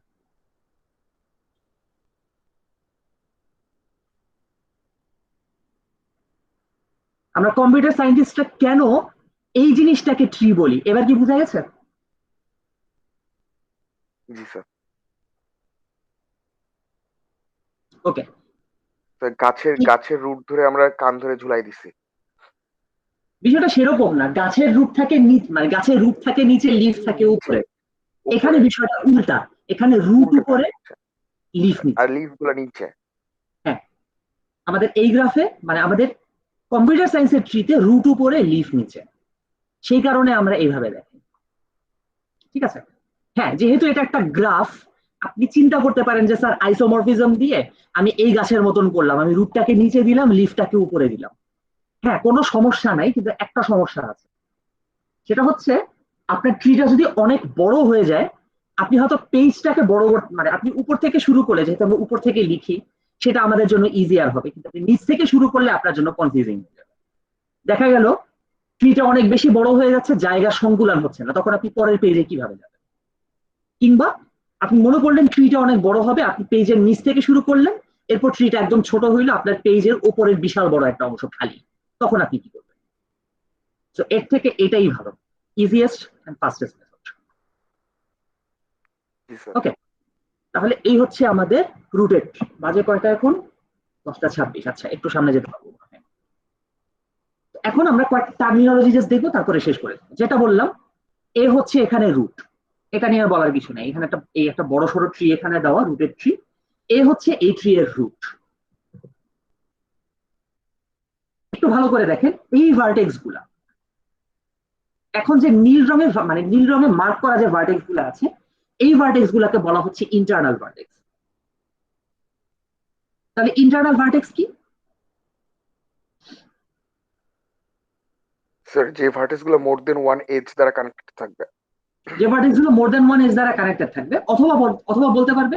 আমরা কম্পিউটার সায়েন্টিস্টরা কেন এই জিনিসটাকে ট্রি বলি, এবার কি বোঝা গেছে? জি স্যার। ওকে, স্যার গাছের রুট ধরে আমরা কান ধরে ঝুলাই দিছি। বিষয়টা সেরকম না, গাছের রুট থাকে মানে গাছের রুট থাকে নিচে, লিফ থাকে উপরে। এখানে বিষয়টা উল্টা, এখানে রুট উপরে লিফ নিচে। আর লিফ গুলো নিচে। হ্যাঁ, আমাদের এই গ্রাফে মানে আমাদের কম্পিউটার সায়েন্সের ট্রিতে রুট উপরে লিফ নিচে, সেই কারণে আমরা এইভাবে দেখি, ঠিক আছে? হ্যাঁ, যেহেতু এটা একটা গ্রাফ, আপনি চিন্তা করতে পারেন যে স্যার আইসোমরফিজম দিয়ে আমি এই গাছের মতন করলাম, আমি রুটটাকে নিচে দিলাম লিফটাকে উপরে দিলাম। হ্যাঁ, কোনো সমস্যা নাই, কিন্তু একটা সমস্যা আছে। সেটা হচ্ছে আপনার ট্রিটা যদি অনেক বড় হয়ে যায়, আপনি হয়তো পেজটাকে বড় মানে আপনি উপর থেকে শুরু করলে, যেহেতু আমরা উপর থেকে লিখি সেটা আমাদের জন্য ইজিয়ার হবে, কিন্তু আপনি নিচ থেকে শুরু করলে আপনার জন্য কনফিউজিং হয়ে যাবে। দেখা গেল ট্রিটা অনেক বেশি বড় হয়ে যাচ্ছে, জায়গা সংকুলান হচ্ছে না, তখন আপনি পরের পেজে কিভাবে যাবেন? কিংবা আপনি মনে করলেন ট্রিটা অনেক বড় হবে, আপনি পেজের নিচ থেকে শুরু করলেন, এরপর ট্রিটা একদম ছোট হইলো, আপনার পেজের উপরের বিশাল বড় একটা অংশ খালি, তখন আপনি কি করবেন? তো এর থেকে এটাই ভালো, ইজিয়েস্ট এন্ড ফাস্টেস্ট মেথড। জি স্যার। ওকে, তাহলে এই হচ্ছে আমাদের রুটেড ট্রি। বাজে কয়টা এখন? 10:26। আচ্ছা, একটু সামনে যেতে পারবো। এখন আমরা কয়েকটা টার্মিনোলজি জাস্ট দেখবো, তারপরে শেষ করে দেবো। যেটা বললাম, এ হচ্ছে এখানে রুট, এটা নিয়ে বলার কিছু নেই। এখানে একটা বড় সড়ো ট্রি এখানে দেওয়া, রুটেড ট্রি। এ হচ্ছে এই ট্রি এর রুট। একটু ভালো করে দেখেন এই ভার্টেক্স গুলা, এখন যে নীল রঙের মানে নীল রঙে মার্ক করা যে ভার্টেক্স গুলো আছে, এই ভার্টেক্স গুলাকে বলা হচ্ছে ইন্টারনাল ভার্টেক্স। তাহলে ইন্টারনাল ভার্টেক্স কি? স্যার যে ভার্টেক্স গুলো মোর দেন ওয়ান এজ দ্বারা কানেক্টেড থাকবে। যে ভার্টেক্স গুলো মোর দেন ওয়ান এজ দ্বারা কানেক্টেড থাকবে, অথবা বলতে পারবে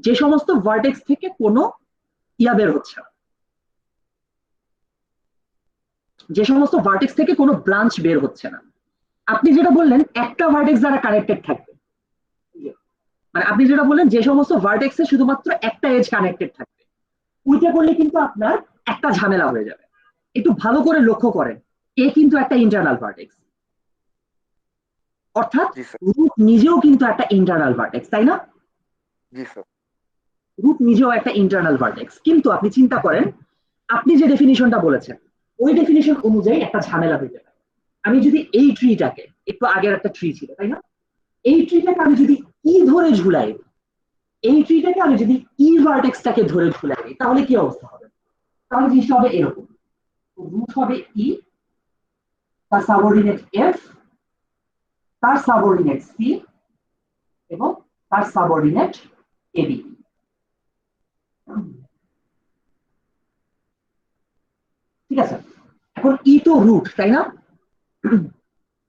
যে সমস্ত ভার্টেক্স থেকে কোনো ইয়া বের হচ্ছে না, যে সমস্ত ভার্টেক্স থেকে কোনো ব্রাঞ্চ বের হচ্ছে না। আপনি যেটা বললেন একটা ভার্টেক্স দ্বারা কানেক্টেড থাকবে, মানে আপনি যেটা বললেন যে সমস্ত ভার্টেক্সে শুধুমাত্র একটা এজ কানেক্টেড থাকবে, ওইটা করলে কিন্তু আপনার একটা ঝামেলা হয়ে যাবে। একটু ভালো করে লক্ষ্য করেন, এ কিন্তু একটা ইন্টারনাল ভার্টেক্স, অর্থাৎ জি স্যার। রুট নিজেও কিন্তু একটা ইন্টারনাল ভার্টেক্স, তাই না? জি স্যার। রুট নিজেও একটা ইন্টারনাল ভার্টেক্স, কিন্তু আপনি চিন্তা করেন, আপনি যে ডেফিনিশনটা বলেছেন ওই ডেফিনিশন অনুযায়ী একটা ঝামেলা হয়ে যাবে। আমি যদি এই ট্রিটাকে, একটু আগের একটা ট্রি ছিল তাই না, এই ট্রিটাকে আমি যদি ই ধরে ঝুলাই, এই ট্রিটাকে আমি যদি ই ভার্টেক্সটাকে ধরে ঝুলাই দিই, তাহলে কি অবস্থা হবে? তাহলে জিনিসটা হবে এরকম, রুট হবে ই, তার সাবঅর্ডিনেট এফ, তার সাবঅর্ডিনেট সি, এবং তার সাবঅর্ডিনেট এবি। ঠিক আছে, এখন ই তো রুট, তাই না?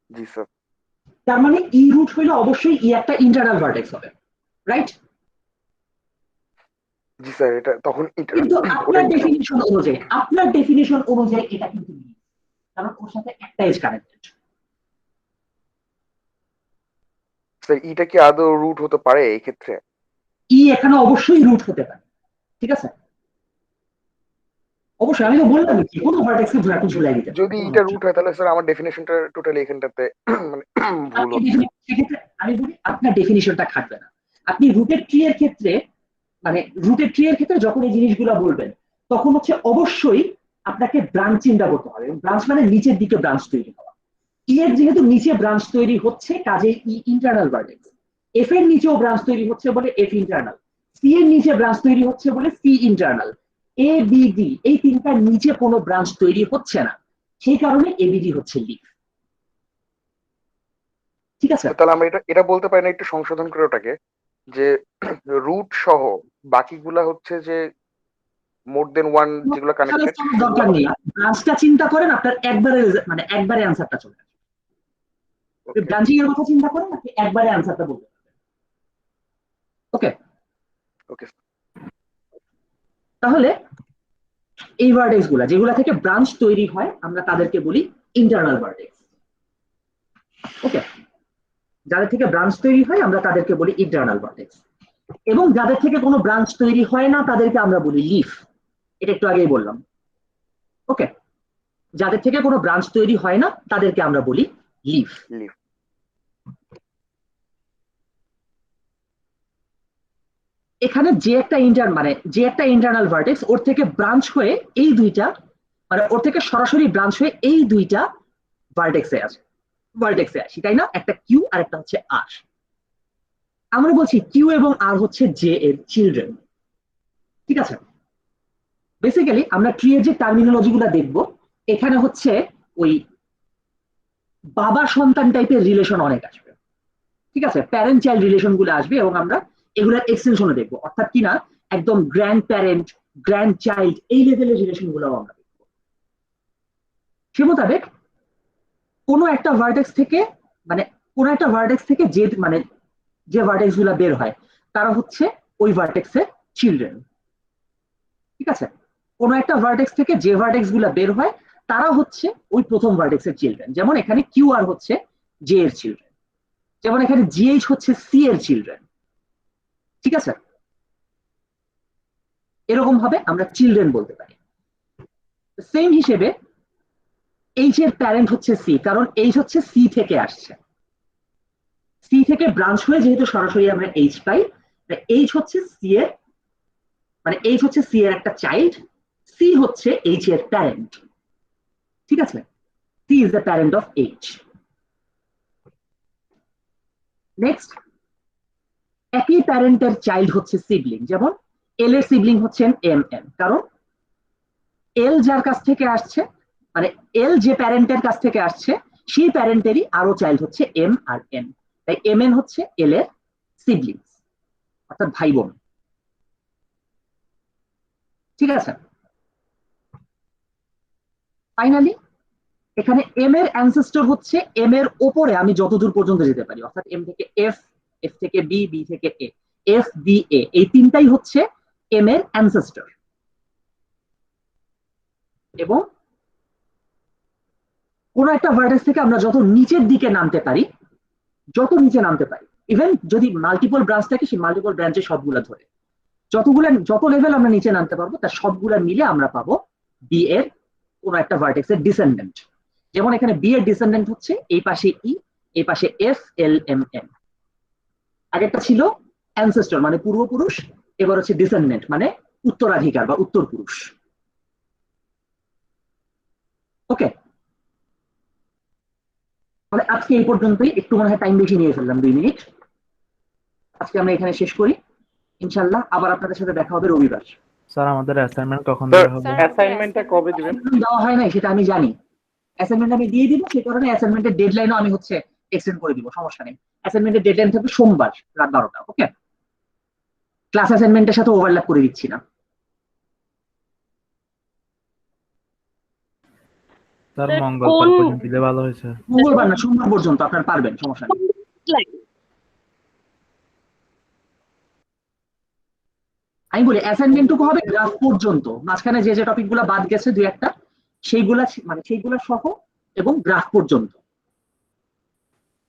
জি স্যার। তার মানে ই রুট হইলে অবশ্যই ই একটা ইন্টারনাল ভার্টেক্স হবে, রাইট? জি স্যার, এটা তখন কিন্তু ওটা আপনার ডেফিনিশন অনুযায়ী এটা কিন্তু নেই, কারণ ওর সাথে একটা এজ কানেক্টেড। স্যার ইটা কি আদৌ রুট হতে পারে এই ক্ষেত্রে? ই এখানে অবশ্যই রুট হতে পারে, ঠিক আছে? অবশ্যই, আমি তো বললাম যে কোনো ভার্টেক্সকে ধরে আপনি ঝুলাই দিতে যদি এটা রুট হয় তাহলে স্যার আমার ডেফিনেশনটা টোটালি এখানটাতে মানে ভুল হচ্ছে। সেক্ষেত্রে আমি বলি আপনার ডেফিনিশনটা খাটবে না। আপনি রুটেড ট্রি এর ক্ষেত্রে, মানে রুটেড ট্রি এর ক্ষেত্রে যখন এই জিনিসগুলো বলবেন, তখন হচ্ছে অবশ্যই আপনাকে ব্রাঞ্চ চিন্তা করতে হবে। ব্রাঞ্চ মানে নিচের দিকে ব্রাঞ্চ তৈরি হওয়া। ই এর যেহেতু নিচে ব্রাঞ্চ তৈরি হচ্ছে, কাজে ই ইন্টারনাল ভার্টেক্স। এফ এর নিচেও ব্রাঞ্চ তৈরি হচ্ছে বলে এফ ইন্টারনাল। সি এর নিচে ব্রাঞ্চ তৈরি হচ্ছে বলে C internal. A B D এই তিনটার নিচে কোনো ব্রাঞ্চ তৈরি হচ্ছে না, সেই কারণে এবিডি হচ্ছে লিফ। ঠিক আছে, তাহলে আমরা এটা এটা বলতে পারি না, একটু সংশোধন করে ওটাকে, যে রুট সহ বাকিগুলা হচ্ছে যে মোর দেন ওয়ান যেগুলো কানেক্টেড দরকার নেই, ব্রাঞ্চটা চিন্তা করেন, আপনার একবারে অ্যান্সারটা চলে আসবে। ব্রাঞ্চিং এর কথা চিন্তা করেন, আপনি একবারে অ্যান্সারটা বলতে পারবেন। ওকে, ওকে। তাহলে এই ভার্টেক্স গুলা যেগুলা থেকে ব্রাঞ্চ তৈরি হয়, আমরা তাদেরকে বলি ইন্টারনাল ভার্টেক্স। ওকে, যাদের থেকে ব্রাঞ্চ তৈরি হয় আমরা তাদেরকে বলি ইন্টারনাল ভার্টেক্স, এবং যাদের থেকে কোনো ব্রাঞ্চ তৈরি হয় না তাদেরকে আমরা বলি লিফ। এটা একটু আগেই বললাম। ওকে, যাদের থেকে কোনো ব্রাঞ্চ তৈরি হয় না তাদেরকে আমরা বলি লিফ। লিভ। এখানে যে একটা ইন্টারনাল ভার্টেক্স, ওর থেকে ব্রাঞ্চ হয়ে এই দুইটা, মানে ওর থেকে সরাসরি ব্রাঞ্চ হয়ে এই দুইটা ভার্টেক্সে আসি, তাই না? একটা কিউ আর একটা হচ্ছে আর। আমরা বলছি কিউ এবং আর হচ্ছে জে এর চিলড্রেন। ঠিক আছে, বেসিক্যালি আমরা ট্রি এর যে টার্মিনোলজি গুলা দেখবো, এখানে হচ্ছে ওই বাবা সন্তান টাইপের রিলেশন অনেক আসবে। ঠিক আছে, প্যারেন্ট চাইল্ড রিলেশন গুলো আসবে, এবং আমরা এগুলোর এক্সটেনশনে দেখবো, অর্থাৎ কিনা একদম গ্র্যান্ড প্যারেন্ট, গ্র্যান্ড চাইল্ড, এই লেভেলের রিলেশন গুলো আমরা দেখবো। সে মোতাবেক কোনো একটা ভার্টেক্স থেকে, মানে কোনো একটা ভার্টেক্স থেকে যে ভার্টেক্স গুলা বের হয় তারা হচ্ছে ওই ভার্টেক্সের চিলড্রেন। ঠিক আছে, কোনো একটা ভার্টেক্স থেকে যে ভার্টেক্স গুলা বের হয় তারা হচ্ছে ওই প্রথম ভার্টেক্সের চিলড্রেন। যেমন এখানে কিউ আর হচ্ছে জে এর চিলড্রেন, যেমন এখানে জিএইচ হচ্ছে সি এর চিলড্রেন। ঠিক আছে, এরকম ভাবে আমরা চিলড্রেন বলতে পারি। সেম হিসেবে এইচ এর প্যারেন্ট হচ্ছে সি, কারণ এইচ হচ্ছে সি থেকে আসছে, সি থেকে ব্রাঞ্চ হয়ে যেহেতু সরাসরি আমরা এইচ পাই, এইচ হচ্ছে সি এর, মানে এইচ হচ্ছে সি এর একটা চাইল্ড, সি হচ্ছে এইচ এর প্যারেন্ট। ঠিক আছে, C is the parent of H. Next, একই প্যারেন্টের চাইল্ড হচ্ছে সিবলিং, যেমন এল এর সিবলিং হচ্ছেন এম এন, কারণ এল যার কাছ থেকে আসছে, মানে এল যে প্যারেন্টের কাছ থেকে আসছে সেই প্যারেন্টেরই আরো চাইল্ড হচ্ছে এম আর এন, তাই এম এন হচ্ছে এল এর সিবলিং, অর্থাৎ ভাই বোন। ঠিক আছে, ফাইনালি এখানে এম এর অ্যানসেস্টর হচ্ছে এম এর ওপরে আমি যতদূর পর্যন্ত যেতে পারি, অর্থাৎ এম থেকে এফ, এফ থেকে বি, বি থেকে এ, এফ বি এ, এই তিনটাই হচ্ছে এম এর অ্যানসেস্টর। এবং কোন একটা ভার্টেক্স থেকে আমরা যত নিচের দিকে নামতে পারি, যত নিচে নামতে পারি, ইভেন যদি মাল্টিপল ব্রাঞ্চ থাকে সেই মাল্টিপল ব্রাঞ্চে সবগুলা ধরে যত লেভেল আমরা নিচে নামতে পারবো তার সবগুলা মিলে আমরা পাবো বি এর কোন একটা ভার্টেক্সের ডিসেন্ডেন্ট। যেমন এখানে বি এর ডিসেন্ডেন্ট হচ্ছে এই পাশে ই, এই পাশে এফ এল এম এন। আগেরটা ছিল অ্যানসেস্টর মানে পূর্বপুরুষ, এবার হচ্ছে ডিসেন্ডেন্ট মানে উত্তরাধিকার বা উত্তর পুরুষ। ওকে, তাহলে আজকে এই পর্যন্তই, একটু মনে হয় টাইম বেশি নিয়ে ফেললাম, 2 মিনিট। আজকে আমরা এখানে শেষ করি, ইনশাল্লাহ আবার আপনাদের সাথে দেখা হবে রবিবার। স্যার আমাদের অ্যাসাইনমেন্ট কখন স্যার, দেওয়া হবে? স্যার অ্যাসাইনমেন্টটা কবে দিবেন? দেওয়া হয় নাই সেটা আমি জানি, অ্যাসাইনমেন্ট আমি দিয়ে দিব, সেই কারণে অ্যাসাইনমেন্টের ডেডলাইনও আমি হচ্ছে এক্সটেন্ড করে দিব, সমস্যা নেই। অ্যাসাইনমেন্টের ডেডলাইন থাকবে সোমবার রাত 12টা। ওকে, ক্লাস অ্যাসাইনমেন্টের সাথে ওভারল্যাপ করে দিচ্ছি না। স্যার মঙ্গলবার পর্যন্ত দিলে ভালো হয় স্যার। মঙ্গলবার না, সোমবার পর্যন্ত আপনার পারবেন, সমস্যা নেই। আমি বলি অ্যাসাইনমেন্টটুকু হবে গ্রাফ পর্যন্ত, মাঝখানে যে যে টপিক গুলা বাদ গেছে 2-1টা সেইগুলা সহ এবং গ্রাফ পর্যন্ত।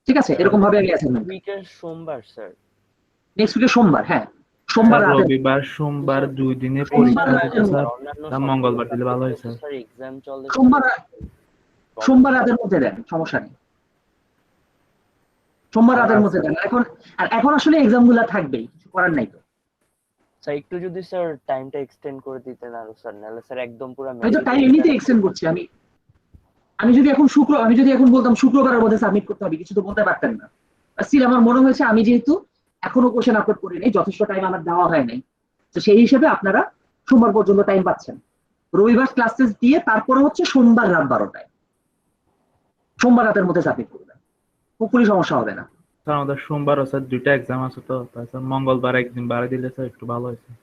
ঠিক আছে, এরকম ভাবে আমি অ্যাসাইনমেন্ট উইকের সোমবার স্যার। নেক্সট উইকে সোমবার, হ্যাঁ সোমবার স্যার রাতে। রবিবার সোমবার 2 দিনে পরীক্ষা আছে স্যার, তা মঙ্গলবার দিলে ভালো হয় স্যার। স্যার এক্সাম চলে। সোমবার রাতের মধ্যে দেন, সমস্যা নেই, সোমবার রাতের মধ্যে দেন। এখন আসলে এক্সাম গুলা থাকবেই, কিছু করার নাই তো। স্যার একটু যদি স্যার টাইমটা এক্সটেন্ড করে দিতেন আরো স্যার, নাহলে স্যার একদম পুরো আমি তো টাইম এমনিতে এক্সটেন্ড করছি। আমি যদি এখন বলতাম শুক্রবারের মধ্যে সাবমিট করতে হবে, কিছু তো বলতে পারতেন না। স্টিল আমার মনে হয়েছে আমি যেহেতু এখনো কোশ্চেন আপলোড করি নাই, যথেষ্ট টাইম আমার দেওয়া হয় নাই, তো সেই হিসেবে আপনারা সোমবার পর্যন্ত টাইম পাচ্ছেন। রবিবার ক্লাস টেস্ট দিয়ে তারপরে হচ্ছে সোমবার রাত 12টায়, সোমবার রাতের মধ্যে সাবমিট করবেন, পুরোপুরি সমস্যা হবে না। স্যার আমাদের সোমবার স্যার 2টা এক্সাম আছে, তো তাই স্যার মঙ্গলবার একদিন বাড়ি দিলে স্যার একটু ভালো হয় স্যার।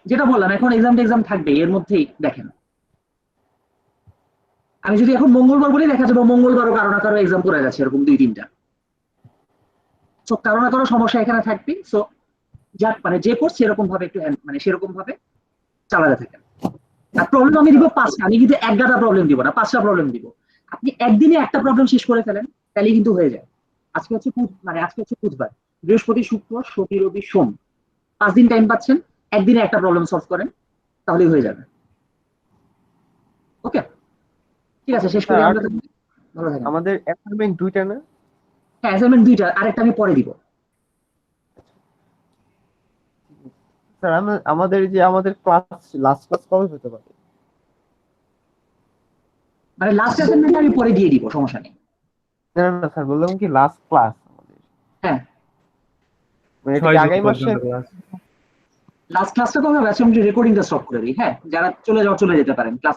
যেটা বললাম, এখন এক্সাম থাকবে, এর মধ্যেই দেখেন আমি যদি এখন মঙ্গলবার বলি, দেখা যাবে মঙ্গলবারও কারো না কারো এক্সাম পড়ে গেছে, এরকম 2-3টা। তো কারো না কারো সমস্যা এখানে থাকবে। সো যাক, মানে যে কোর্স সেরকম ভাবে একটু মানে সেরকম ভাবে চালাতে থাকেন। আর প্রবলেম আমি দিব 5টা, আমি কিন্তু 1 প্রবলেম দিব না, 5টা প্রবলেম দিব। আপনি একদিনে একটা প্রবলেম শেষ করে ফেলেন, তাহলেই কিন্তু হয়ে যায়। আজকে হচ্ছে বুধবার, বৃহস্পতি, শুক্র, শনি, রবি, সোম, 5 দিন টাইম পাচ্ছেন, একদিনে একটা প্রবলেম সলভ করেন, তাহলেই হয়ে যাবে। ওকে, ঠিক আছে, শেষ করি আমরা। ভালো থাকেন। আমাদের অ্যাসাইনমেন্ট 2টা না? হ্যাঁ, অ্যাসাইনমেন্ট 2টা, আরেকটা আমি পরে দিব। স্যার আমাদের ক্লাস লাস্ট ক্লাস কবে হতে পারে? মানে লাস্ট অ্যাসাইনমেন্ট আমি পরে দিয়ে দিব, সমস্যা নেই। না না স্যার, বললাম কি লাস্ট ক্লাস আমাদের, হ্যাঁ, মানে এটা কি আগামী মাসে? লাস্ট ক্লাসটা কবে হবে? আচ্ছা, আমি রেকর্ডিংটা স্টপ করে দিই। হ্যাঁ, যারা চলে যেতে পারেন ক্লাস।